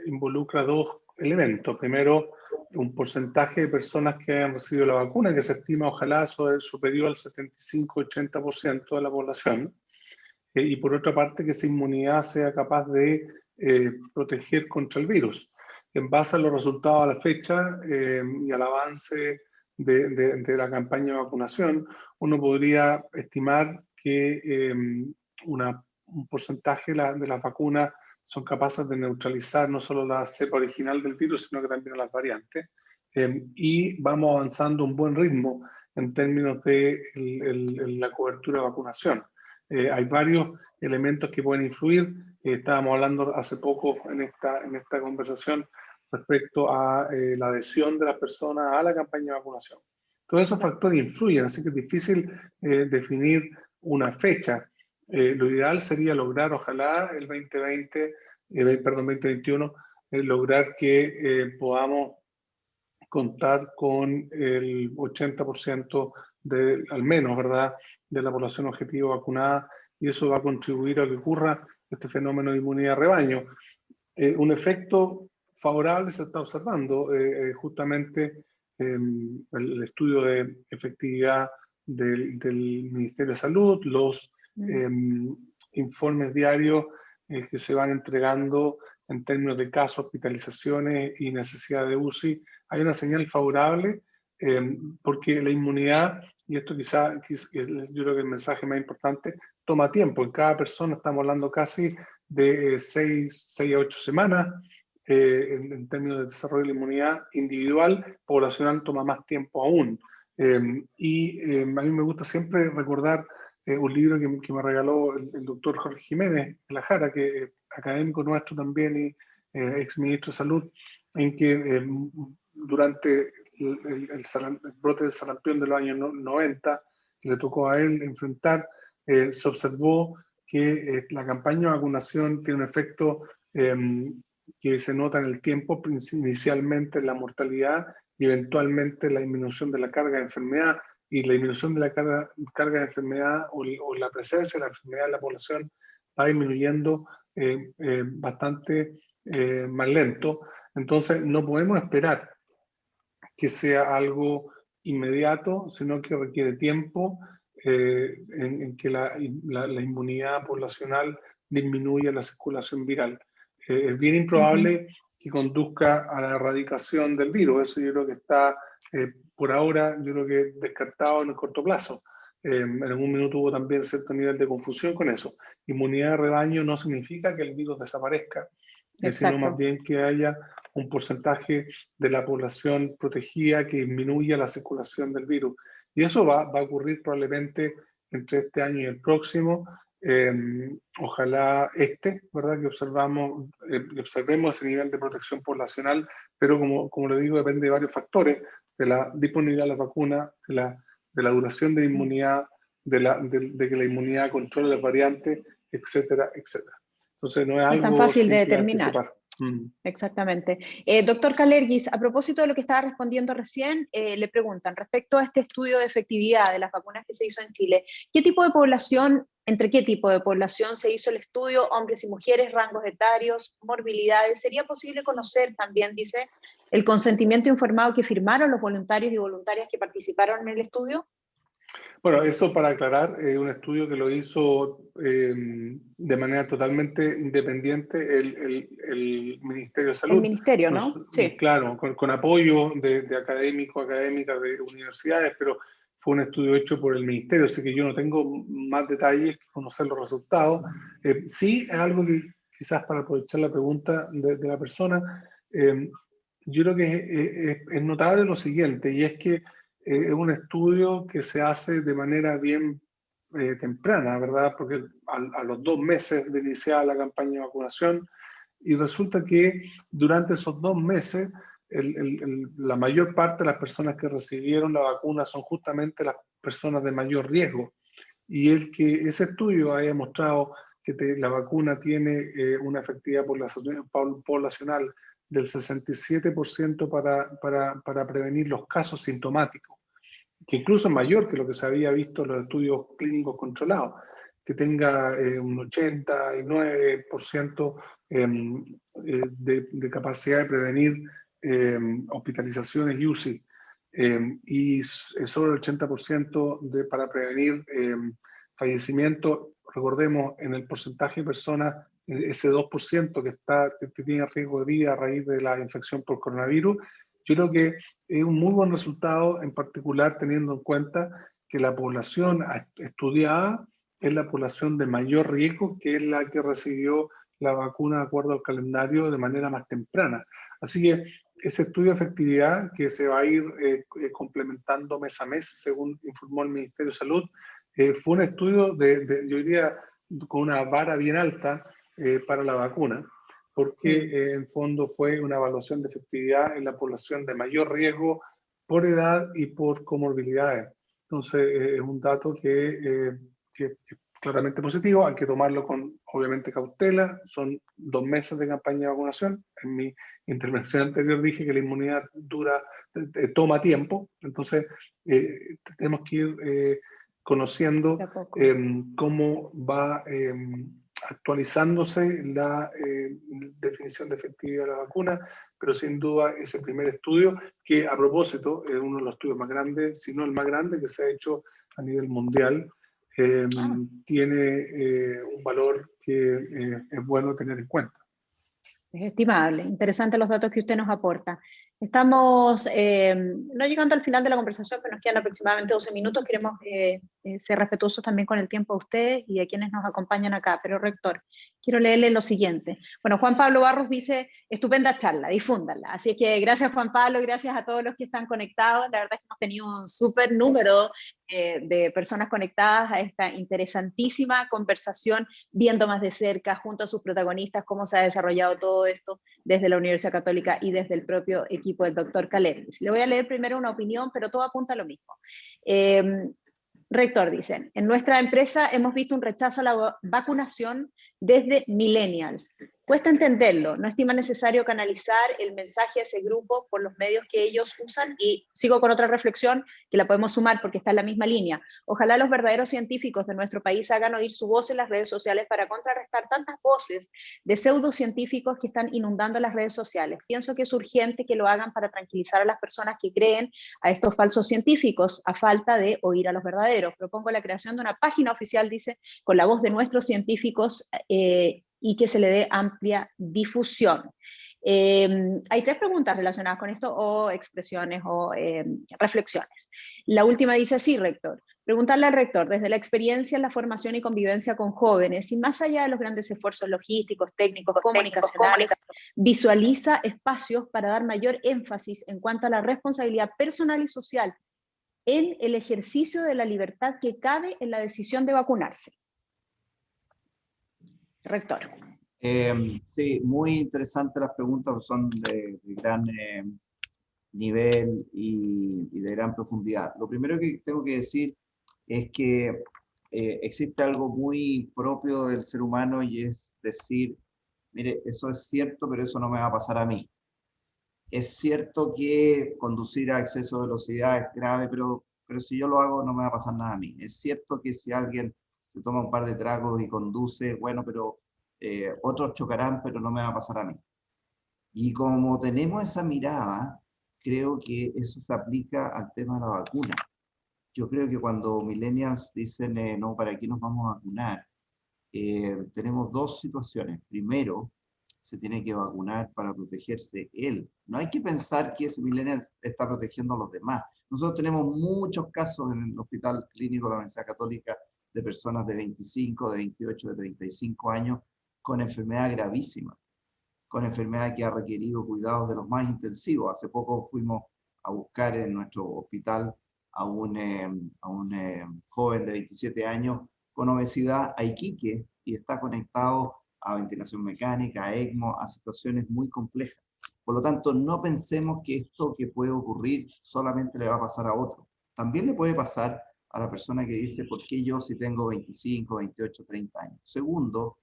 involucra dos elementos. Primero, un porcentaje de personas que hayan recibido la vacuna, que se estima ojalá superior al 75-80% de la población. Y por otra parte, que esa inmunidad sea capaz de proteger contra el virus. En base a los resultados a la fecha y al avance de la campaña de vacunación, uno podría estimar que un porcentaje de las vacunas son capaces de neutralizar no solo la cepa original del virus, sino que también a las variantes. Y vamos avanzando a un buen ritmo en términos de la cobertura de vacunación. Hay varios elementos que pueden influir. Estábamos hablando hace poco en esta conversación respecto a la adhesión de las personas a la campaña de vacunación. Todos esos factores influyen, así que es difícil definir una fecha. Lo ideal sería lograr, ojalá, el 2021, lograr que podamos contar con el 80% al menos, ¿verdad?, de la población objetivo vacunada, y eso va a contribuir a que ocurra este fenómeno de inmunidad de rebaño. Un efecto favorable se está observando, justamente el estudio de efectividad del Ministerio de Salud, los informes diarios que se van entregando en términos de casos, hospitalizaciones y necesidad de UCI. Hay una señal favorable porque la inmunidad, y esto quizá yo creo que el mensaje más importante, toma tiempo. En cada persona estamos hablando casi de 6 a 8 semanas en términos de desarrollo de la inmunidad individual. Poblacional toma más tiempo aún. A mí me gusta siempre recordar un libro que me regaló el doctor Jorge Jiménez de la Jara, que es académico nuestro también y ex ministro de Salud, en que durante el brote del sarampión de los años 90, que le tocó a él enfrentar, se observó que la campaña de vacunación tiene un efecto que se nota en el tiempo, inicialmente en la mortalidad y eventualmente la disminución de la carga de enfermedad. Y la disminución de la carga de enfermedad o la presencia de la enfermedad en la población va disminuyendo bastante más lento. Entonces, no podemos esperar que sea algo inmediato, sino que requiere tiempo en que la inmunidad poblacional disminuya la circulación viral. Es bien improbable que conduzca a la erradicación del virus. Eso yo creo que está, por ahora, yo creo que descartado en el corto plazo. En algún minuto hubo también cierto nivel de confusión con eso. Inmunidad de rebaño no significa que el virus desaparezca, sino más bien que haya un porcentaje de la población protegida que disminuya la circulación del virus. Y eso va a ocurrir probablemente entre este año y el próximo. Ojalá ¿verdad?, que observemos ese nivel de protección poblacional, pero como le digo, depende de varios factores, de la disponibilidad de la vacuna, de la duración de la inmunidad, de que la inmunidad controle las variantes, etcétera, etcétera. Entonces no es algo tan fácil de simple determinar. Exactamente. Doctor Kalergis, a propósito de lo que estaba respondiendo recién, le preguntan, respecto a este estudio de efectividad de las vacunas que se hizo en Chile, ¿qué tipo de población, entre qué tipo de población se hizo el estudio? Hombres y mujeres, rangos etarios, morbilidades. ¿Sería posible conocer también, dice, el consentimiento informado que firmaron los voluntarios y voluntarias que participaron en el estudio? Bueno, eso para aclarar, un estudio que lo hizo de manera totalmente independiente el Ministerio de Salud. El Ministerio, ¿no? Sí. Claro, con apoyo de académicos, académicas de universidades, pero fue un estudio hecho por el Ministerio, así que yo no tengo más detalles que conocer los resultados. Sí, es algo que quizás para aprovechar la pregunta de la persona, yo creo que es notable lo siguiente, y es que es un estudio que se hace de manera bien temprana, ¿verdad? Porque a los 2 meses de iniciar la campaña de vacunación, y resulta que durante esos 2 meses, la mayor parte de las personas que recibieron la vacuna son justamente las personas de mayor riesgo. Y el que ese estudio haya mostrado que la vacuna tiene una efectividad poblacional del 67% para prevenir los casos sintomáticos, que incluso es mayor que lo que se había visto en los estudios clínicos controlados, que tenga un 89% de capacidad de prevenir hospitalizaciones y UCI, y sobre el 80% para prevenir fallecimiento. Recordemos, en el porcentaje de personas, ese 2% que tiene riesgo de vida a raíz de la infección por coronavirus, yo creo que es un muy buen resultado, en particular teniendo en cuenta que la población estudiada es la población de mayor riesgo, que es la que recibió la vacuna de acuerdo al calendario de manera más temprana. Así que ese estudio de efectividad, que se va a ir complementando mes a mes, según informó el Ministerio de Salud, fue un estudio yo diría, con una vara bien alta para la vacuna, porque en fondo fue una evaluación de efectividad en la población de mayor riesgo por edad y por comorbilidades. Entonces, es un dato que es claramente positivo. Hay que tomarlo con, obviamente, cautela. Son 2 meses de campaña de vacunación. En mi intervención anterior dije que la inmunidad toma tiempo. Entonces, tenemos que ir conociendo cómo va actualizándose la definición de efectividad de la vacuna, pero sin duda ese primer estudio, que a propósito es uno de los estudios más grandes, si no el más grande que se ha hecho a nivel mundial, tiene un valor que es bueno tener en cuenta. Es estimable, interesante los datos que usted nos aporta. Estamos no llegando al final de la conversación, pero nos quedan aproximadamente 12 minutos. Queremos ser respetuosos también con el tiempo de ustedes y de quienes nos acompañan acá. Pero, rector, quiero leerle lo siguiente. Bueno, Juan Pablo Barros dice, estupenda charla, difúndanla. Así que gracias, Juan Pablo, gracias a todos los que están conectados. La verdad es que hemos tenido un súper número de personas conectadas a esta interesantísima conversación, viendo más de cerca, junto a sus protagonistas, cómo se ha desarrollado todo esto desde la Universidad Católica y desde el propio equipo del doctor Kalergis. Le voy a leer primero una opinión, pero todo apunta a lo mismo. Rector, dicen, en nuestra empresa hemos visto un rechazo a la vacunación desde millennials. Cuesta entenderlo, no estima necesario canalizar el mensaje a ese grupo por los medios que ellos usan. Y sigo con otra reflexión que la podemos sumar porque está en la misma línea. Ojalá los verdaderos científicos de nuestro país hagan oír su voz en las redes sociales para contrarrestar tantas voces de pseudocientíficos que están inundando las redes sociales. Pienso que es urgente que lo hagan para tranquilizar a las personas que creen a estos falsos científicos a falta de oír a los verdaderos. Propongo la creación de una página oficial, dice, con la voz de nuestros científicos y que se le dé amplia difusión. Hay 3 preguntas relacionadas con esto, o expresiones o reflexiones. La última dice así, rector. Preguntarle al rector, desde la experiencia en la formación y convivencia con jóvenes, y más allá de los grandes esfuerzos logísticos, técnicos, comunicacionales, visualiza espacios para dar mayor énfasis en cuanto a la responsabilidad personal y social en el ejercicio de la libertad que cabe en la decisión de vacunarse. Rector. Sí, muy interesantes las preguntas, son de gran nivel y de gran profundidad. Lo primero que tengo que decir es que existe algo muy propio del ser humano, y es decir, mire, eso es cierto, pero eso no me va a pasar a mí. Es cierto que conducir a exceso de velocidad es grave, pero si yo lo hago no me va a pasar nada a mí. Es cierto que si alguien se toma un par de tragos y conduce, bueno, pero otros chocarán, pero no me va a pasar a mí. Y como tenemos esa mirada, creo que eso se aplica al tema de la vacuna. Yo creo que cuando millennials dicen, no, ¿para qué nos vamos a vacunar? Tenemos dos situaciones. Primero, se tiene que vacunar para protegerse él. No hay que pensar que ese millennial está protegiendo a los demás. Nosotros tenemos muchos casos en el Hospital Clínico de la Universidad Católica de personas de 25, de 28, de 35 años con enfermedad gravísima, con enfermedad que ha requerido cuidados de los más intensivos. Hace poco fuimos a buscar en nuestro hospital a un joven de 27 años con obesidad a Iquique y está conectado a ventilación mecánica, a ECMO, a situaciones muy complejas. Por lo tanto, no pensemos que esto que puede ocurrir solamente le va a pasar a otro. También le puede pasar a la persona que dice, ¿por qué yo si tengo 25, 28, 30 años? Segundo,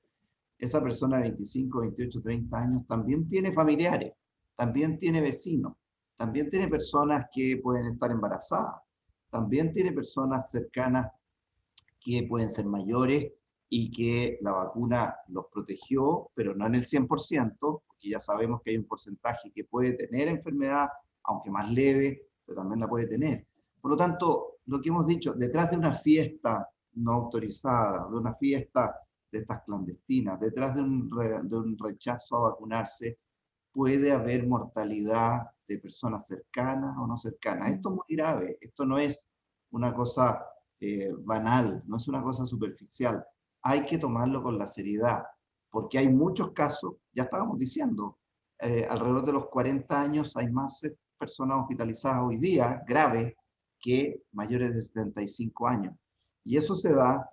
esa persona de 25, 28, 30 años también tiene familiares, también tiene vecinos, también tiene personas que pueden estar embarazadas, también tiene personas cercanas que pueden ser mayores y que la vacuna los protegió, pero no en el 100%, porque ya sabemos que hay un porcentaje que puede tener enfermedad, aunque más leve, pero también la puede tener. Por lo tanto, lo que hemos dicho, detrás de una fiesta no autorizada, de una fiesta de estas clandestinas, detrás de un rechazo a vacunarse, puede haber mortalidad de personas cercanas o no cercanas. Esto es muy grave, esto no es una cosa banal, no es una cosa superficial. Hay que tomarlo con la seriedad, porque hay muchos casos, ya estábamos diciendo, alrededor de los 40 años hay más personas hospitalizadas hoy día, graves, que mayores de 75 años. Y eso se da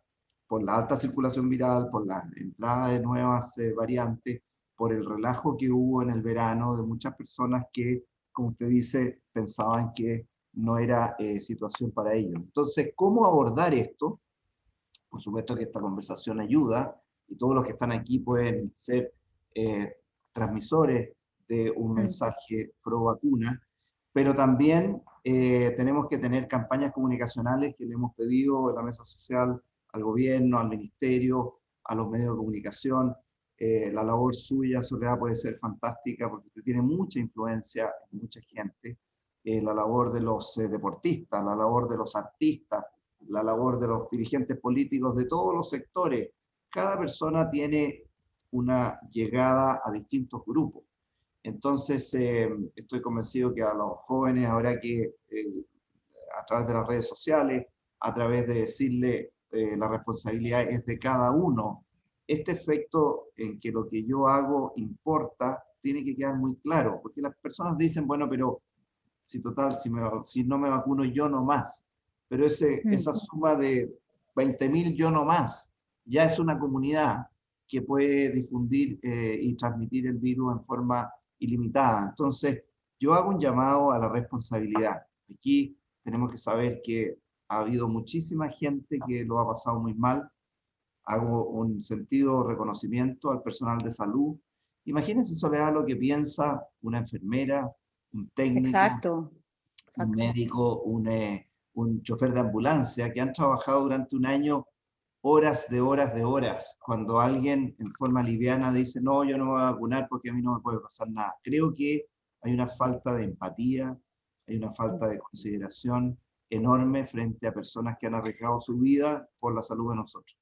por la alta circulación viral, por la entrada de nuevas variantes, por el relajo que hubo en el verano de muchas personas que, como usted dice, pensaban que no era situación para ellos. Entonces, ¿cómo abordar esto? Por supuesto que esta conversación ayuda y todos los que están aquí pueden ser transmisores de un mensaje pro vacuna, pero también tenemos que tener campañas comunicacionales que le hemos pedido en la mesa social al gobierno, al ministerio, a los medios de comunicación. La labor suya, Soledad, puede ser fantástica porque usted tiene mucha influencia en mucha gente. La labor de los deportistas, la labor de los artistas, la labor de los dirigentes políticos de todos los sectores. Cada persona tiene una llegada a distintos grupos. Entonces, estoy convencido que a los jóvenes habrá que, a través de las redes sociales, a través de decirle la responsabilidad es de cada uno, este efecto en que lo que yo hago importa, tiene que quedar muy claro, porque las personas dicen, bueno, pero si total, si no me vacuno yo no más, pero esa suma de 20.000 yo no más, ya es una comunidad que puede difundir y transmitir el virus en forma ilimitada. Entonces, yo hago un llamado a la responsabilidad. Aquí tenemos que saber que ha habido muchísima gente que lo ha pasado muy mal. Hago un sentido reconocimiento al personal de salud. Imagínense, Soledad, lo que piensa una enfermera, un técnico, Exacto. un médico, un chofer de ambulancia, que han trabajado durante un año horas de horas de horas, cuando alguien en forma liviana dice, no, yo no me voy a vacunar porque a mí no me puede pasar nada. Creo que hay una falta de empatía, hay una falta de consideración enorme frente a personas que han arriesgado su vida por la salud de nosotros.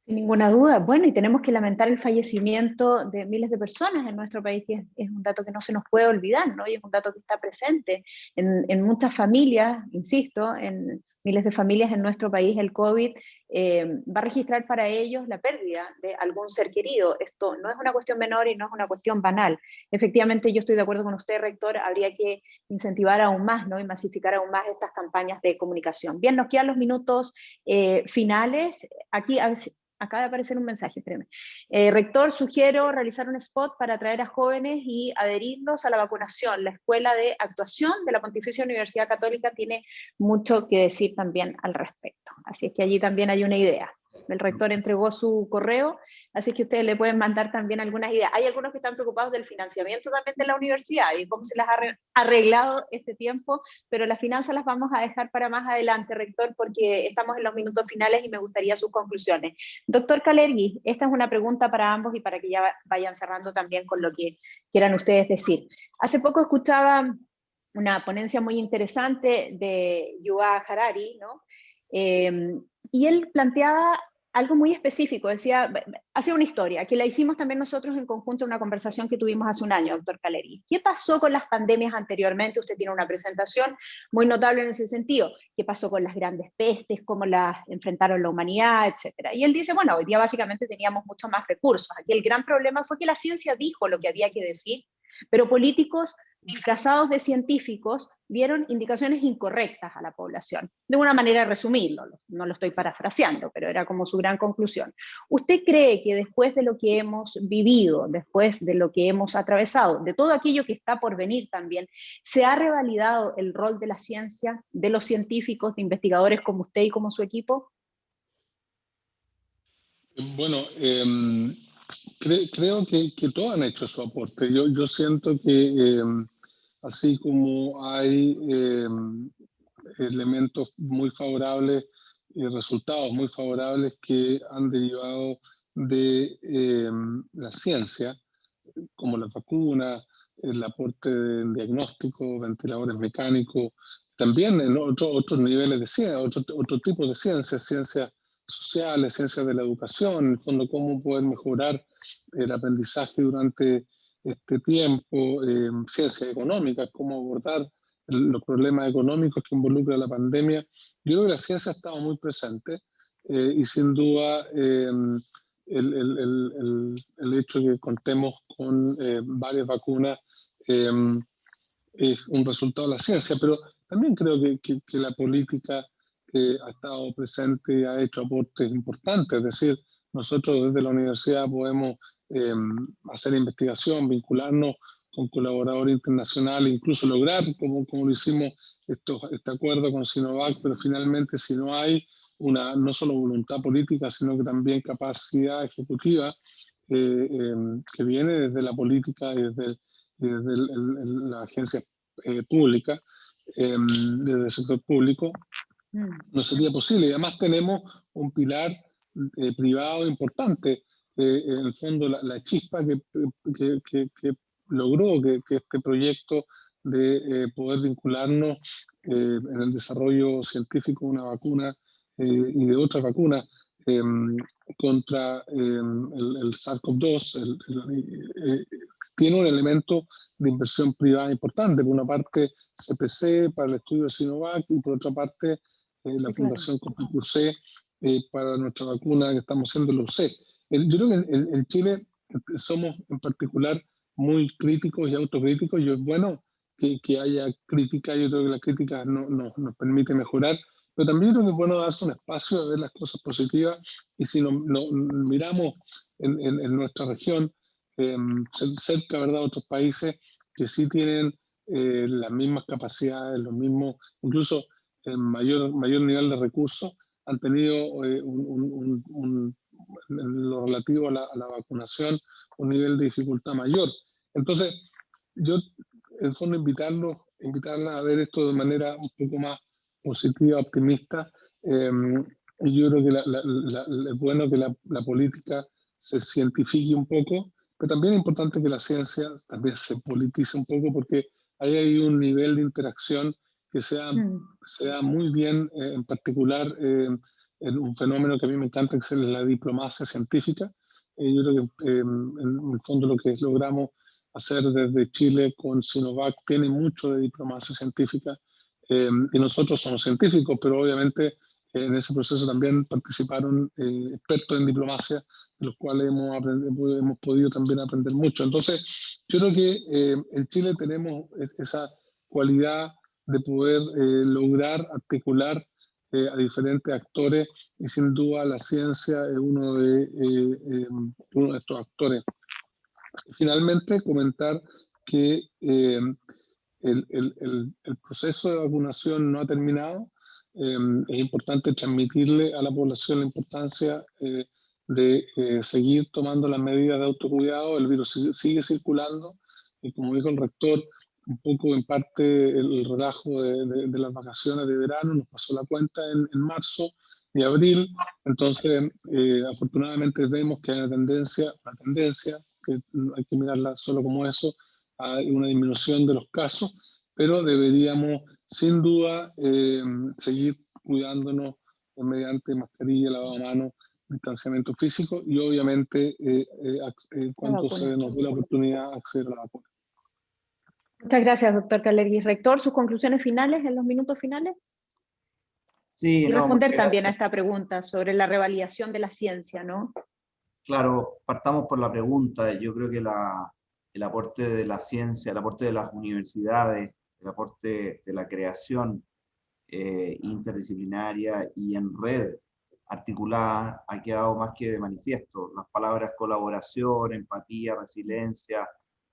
Sin ninguna duda. Bueno, y tenemos que lamentar el fallecimiento de miles de personas en nuestro país, que es un dato que no se nos puede olvidar, ¿no? Y es un dato que está presente en muchas familias, insisto, en miles de familias en nuestro país. El COVID va a registrar para ellos la pérdida de algún ser querido. Esto no es una cuestión menor y no es una cuestión banal. Efectivamente, yo estoy de acuerdo con usted, rector, habría que incentivar aún más, ¿no? Y masificar aún más estas campañas de comunicación. Bien, nos quedan los minutos finales. Aquí acaba de aparecer un mensaje, espérame. Rector, sugiero realizar un spot para atraer a jóvenes y adherirlos a la vacunación. La Escuela de Actuación de la Pontificia Universidad Católica tiene mucho que decir también al respecto. Así es que allí también hay una idea. El rector entregó su correo Así que ustedes le pueden mandar también algunas ideas. Hay algunos que están preocupados del financiamiento también de la universidad y cómo se las ha arreglado este tiempo, pero las finanzas las vamos a dejar para más adelante, rector, porque estamos en los minutos finales y me gustaría sus conclusiones. Doctor Kalergi, esta es una pregunta para ambos y para que ya vayan cerrando también con lo que quieran ustedes decir. Hace poco escuchaba una ponencia muy interesante de Yuval Harari, ¿no? Y él planteaba algo muy específico, decía, hacía una historia, que la hicimos también nosotros en conjunto en una conversación que tuvimos hace un año, doctor Kalergi. ¿Qué pasó con las pandemias anteriormente? Usted tiene una presentación muy notable en ese sentido. ¿Qué pasó con las grandes pestes? ¿Cómo las enfrentaron la humanidad? Etcétera. Y él dice, bueno, hoy día básicamente teníamos muchos más recursos. Aquí el gran problema fue que la ciencia dijo lo que había que decir, pero políticos disfrazados de científicos dieron indicaciones incorrectas a la población. De una manera de resumirlo, no lo estoy parafraseando, pero era como su gran conclusión. ¿Usted cree que después de lo que hemos vivido, después de lo que hemos atravesado, de todo aquello que está por venir también, se ha revalidado el rol de la ciencia, de los científicos, de investigadores como usted y como su equipo? Bueno, creo que todos han hecho su aporte. Yo siento que así como hay elementos muy favorables y resultados muy favorables que han derivado de la ciencia, como la vacuna, el aporte de diagnóstico, ventiladores mecánicos, también en otros niveles de ciencia, otro tipo de ciencias sociales, ciencias de la educación, en el fondo cómo poder mejorar el aprendizaje durante este tiempo, ciencias económicas, cómo abordar los problemas económicos que involucra la pandemia. Yo creo que la ciencia ha estado muy presente y sin duda el hecho de que contemos con varias vacunas es un resultado de la ciencia, pero también creo que la política ha estado presente y ha hecho aportes importantes. Es decir, nosotros desde la universidad podemos hacer investigación, vincularnos con colaboradores internacionales, incluso lograr, como lo hicimos, este acuerdo con Sinovac, pero finalmente si no hay una no solo voluntad política, sino que también capacidad ejecutiva que viene desde la política y desde la agencia pública, desde el sector público, no sería posible. Y además tenemos un pilar privado importante. En el fondo, la chispa que logró que este proyecto de poder vincularnos en el desarrollo científico de una vacuna y de otras vacunas contra el SARS-CoV-2 tiene un elemento de inversión privada importante. Por una parte, CPC para el estudio de Sinovac y por otra parte, la sí, Fundación COPICUR-C para nuestra vacuna que estamos haciendo, la UC. Yo creo que en Chile somos en particular muy críticos y autocríticos y es bueno que haya crítica. Yo creo que la crítica nos permite mejorar, pero también creo que es bueno darse un espacio de ver las cosas positivas y si nos miramos en nuestra región, cerca, ¿verdad?, de otros países que sí tienen las mismas capacidades, los mismos, incluso mayor nivel de recursos, han tenido en lo relativo a la vacunación un nivel de dificultad mayor. Entonces, yo en el fondo invitarla a ver esto de manera un poco más positiva, optimista. Y yo creo que es bueno que la política se cientifique un poco, pero también es importante que la ciencia también se politice un poco porque ahí hay un nivel de interacción que se da muy bien, en particular en un fenómeno que a mí me encanta, que es la diplomacia científica. Yo creo que en el fondo lo que logramos hacer desde Chile con Sinovac tiene mucho de diplomacia científica y nosotros somos científicos, pero obviamente en ese proceso también participaron expertos en diplomacia, de los cuales hemos podido también aprender mucho. Entonces, yo creo que en Chile tenemos esa cualidad de poder lograr articular a diferentes actores y sin duda la ciencia es uno de estos actores. Finalmente, comentar que el proceso de vacunación no ha terminado. Es importante transmitirle a la población la importancia de seguir tomando las medidas de autocuidado. El virus sigue circulando y, como dijo el rector, un poco en parte el relajo de las vacaciones de verano nos pasó la cuenta en marzo y abril. Entonces, afortunadamente vemos que hay una tendencia, que hay que mirarla solo como eso, hay una disminución de los casos, pero deberíamos sin duda seguir cuidándonos mediante mascarilla, lavado de manos, distanciamiento físico y obviamente cuando se nos dé la oportunidad acceder a la vacuna. Muchas gracias, doctor Kalergis. Rector, sus conclusiones finales en los minutos finales. Sí, y no, responder también a esta pregunta sobre la revalidación de la ciencia, ¿no? Claro, partamos por la pregunta. Yo creo que el aporte de la ciencia, el aporte de las universidades, el aporte de la creación interdisciplinaria y en red articulada ha quedado más que de manifiesto. Las palabras colaboración, empatía, resiliencia,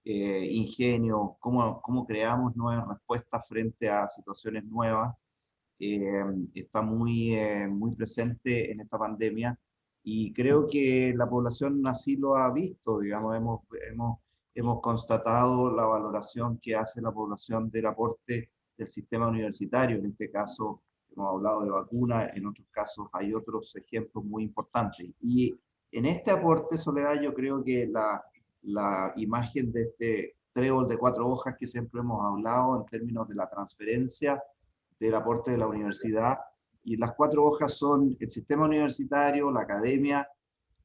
ingenio, cómo creamos nuevas respuestas frente a situaciones nuevas, está muy presente en esta pandemia y creo que la población así lo ha visto, digamos, hemos constatado la valoración que hace la población del aporte del sistema universitario. En este caso hemos hablado de vacunas, en otros casos hay otros ejemplos muy importantes. Y en este aporte, Soledad, yo creo que la imagen de este trébol de 4 hojas que siempre hemos hablado en términos de la transferencia del aporte de la universidad, y las 4 hojas son el sistema universitario, la academia,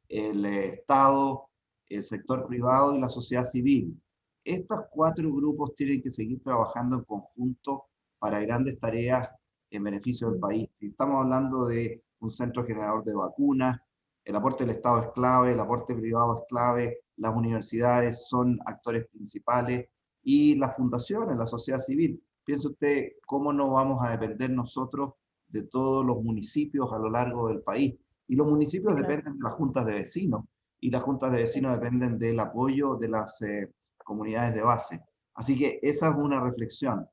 el Estado, el sector privado y la sociedad civil. Estos 4 grupos tienen que seguir trabajando en conjunto para grandes tareas en beneficio del país. Si estamos hablando de un centro generador de vacunas, el aporte del Estado es clave, el aporte privado es clave, las universidades son actores principales y las fundaciones, la sociedad civil. Piense usted cómo no vamos a depender nosotros de todos los municipios a lo largo del país. Y los municipios dependen de las juntas de vecinos, y las juntas de vecinos dependen del apoyo de las comunidades de base. Así que esa es una reflexión.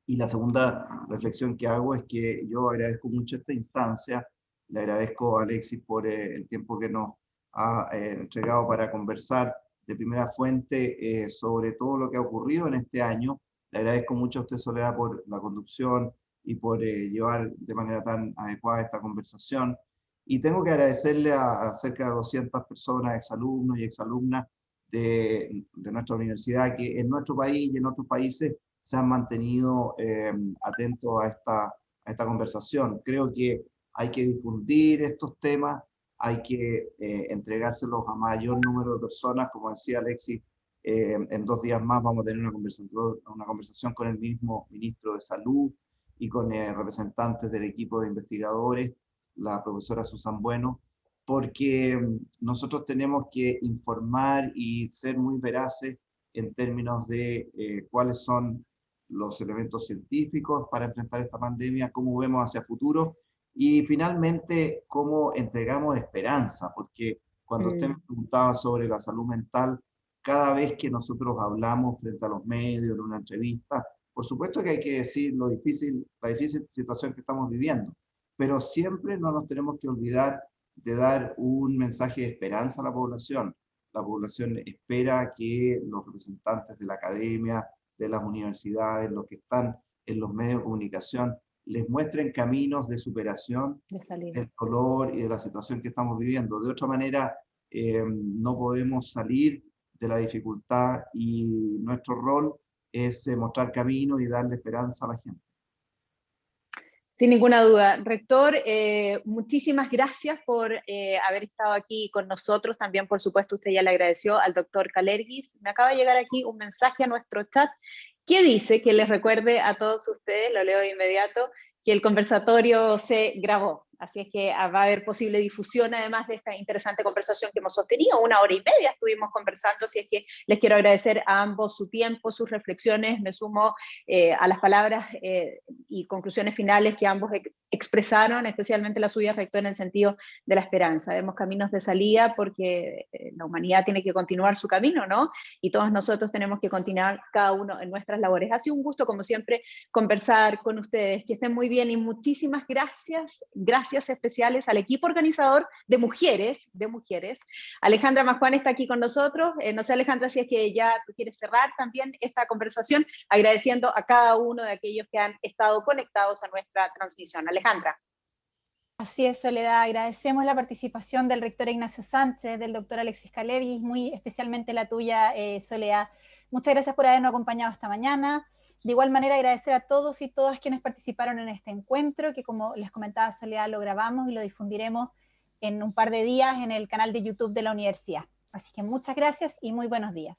Y la segunda reflexión que hago es que yo agradezco mucho esta instancia, le agradezco a Alexis por el tiempo que nos ha entregado para conversar de primera fuente sobre todo lo que ha ocurrido en este año. Le agradezco mucho a usted, Soledad, por la conducción y por llevar de manera tan adecuada esta conversación. Y tengo que agradecerle a cerca de 200 personas, exalumnos y exalumnas de nuestra universidad, que en nuestro país y en otros países se han mantenido atentos a esta conversación. Creo que hay que difundir estos temas, hay que entregárselos a mayor número de personas. Como decía Alexis, en 2 días más vamos a tener una conversación con el mismo ministro de Salud y con representantes del equipo de investigadores, la profesora Susan Bueno, porque nosotros tenemos que informar y ser muy veraces en términos de cuáles son los elementos científicos para enfrentar esta pandemia, cómo vemos hacia futuro y finalmente cómo entregamos esperanza, porque cuando usted me preguntaba sobre la salud mental, cada vez que nosotros hablamos frente a los medios, en una entrevista, por supuesto que hay que decir la difícil situación que estamos viviendo, pero siempre no nos tenemos que olvidar de dar un mensaje de esperanza a la población. La población espera que los representantes de la academia, de las universidades, los que están en los medios de comunicación, les muestren caminos de superación del dolor y de la situación que estamos viviendo. De otra manera, no podemos salir de la dificultad y nuestro rol es mostrar camino y darle esperanza a la gente. Sin ninguna duda. Rector, muchísimas gracias por haber estado aquí con nosotros. También, por supuesto, usted ya le agradeció al doctor Kalergis. Me acaba de llegar aquí un mensaje a nuestro chat que dice que les recuerde a todos ustedes, lo leo de inmediato, que el conversatorio se grabó. Así es que va a haber posible difusión, además de esta interesante conversación que hemos sostenido. 1 hora y media estuvimos conversando, así es que les quiero agradecer a ambos su tiempo, sus reflexiones. Me sumo a las palabras y conclusiones finales que ambos expresaron, especialmente la suya, rector, en el sentido de la esperanza. Vemos caminos de salida porque la humanidad tiene que continuar su camino, ¿no? Y todos nosotros tenemos que continuar cada uno en nuestras labores. Ha sido un gusto, como siempre, conversar con ustedes. Que estén muy bien y muchísimas gracias. Gracias gracias especiales al equipo organizador de mujeres. Alejandra Masjuan está aquí con nosotros. No sé, Alejandra, si es que ya tú quieres cerrar también esta conversación, agradeciendo a cada uno de aquellos que han estado conectados a nuestra transmisión. Alejandra. Así es, Soledad. Agradecemos la participación del rector Ignacio Sánchez, del doctor Alexis Calevi, muy especialmente la tuya, Soledad. Muchas gracias por habernos acompañado esta mañana. De igual manera, agradecer a todos y todas quienes participaron en este encuentro, que como les comentaba Soledad, lo grabamos y lo difundiremos en un par de días en el canal de YouTube de la universidad. Así que muchas gracias y muy buenos días.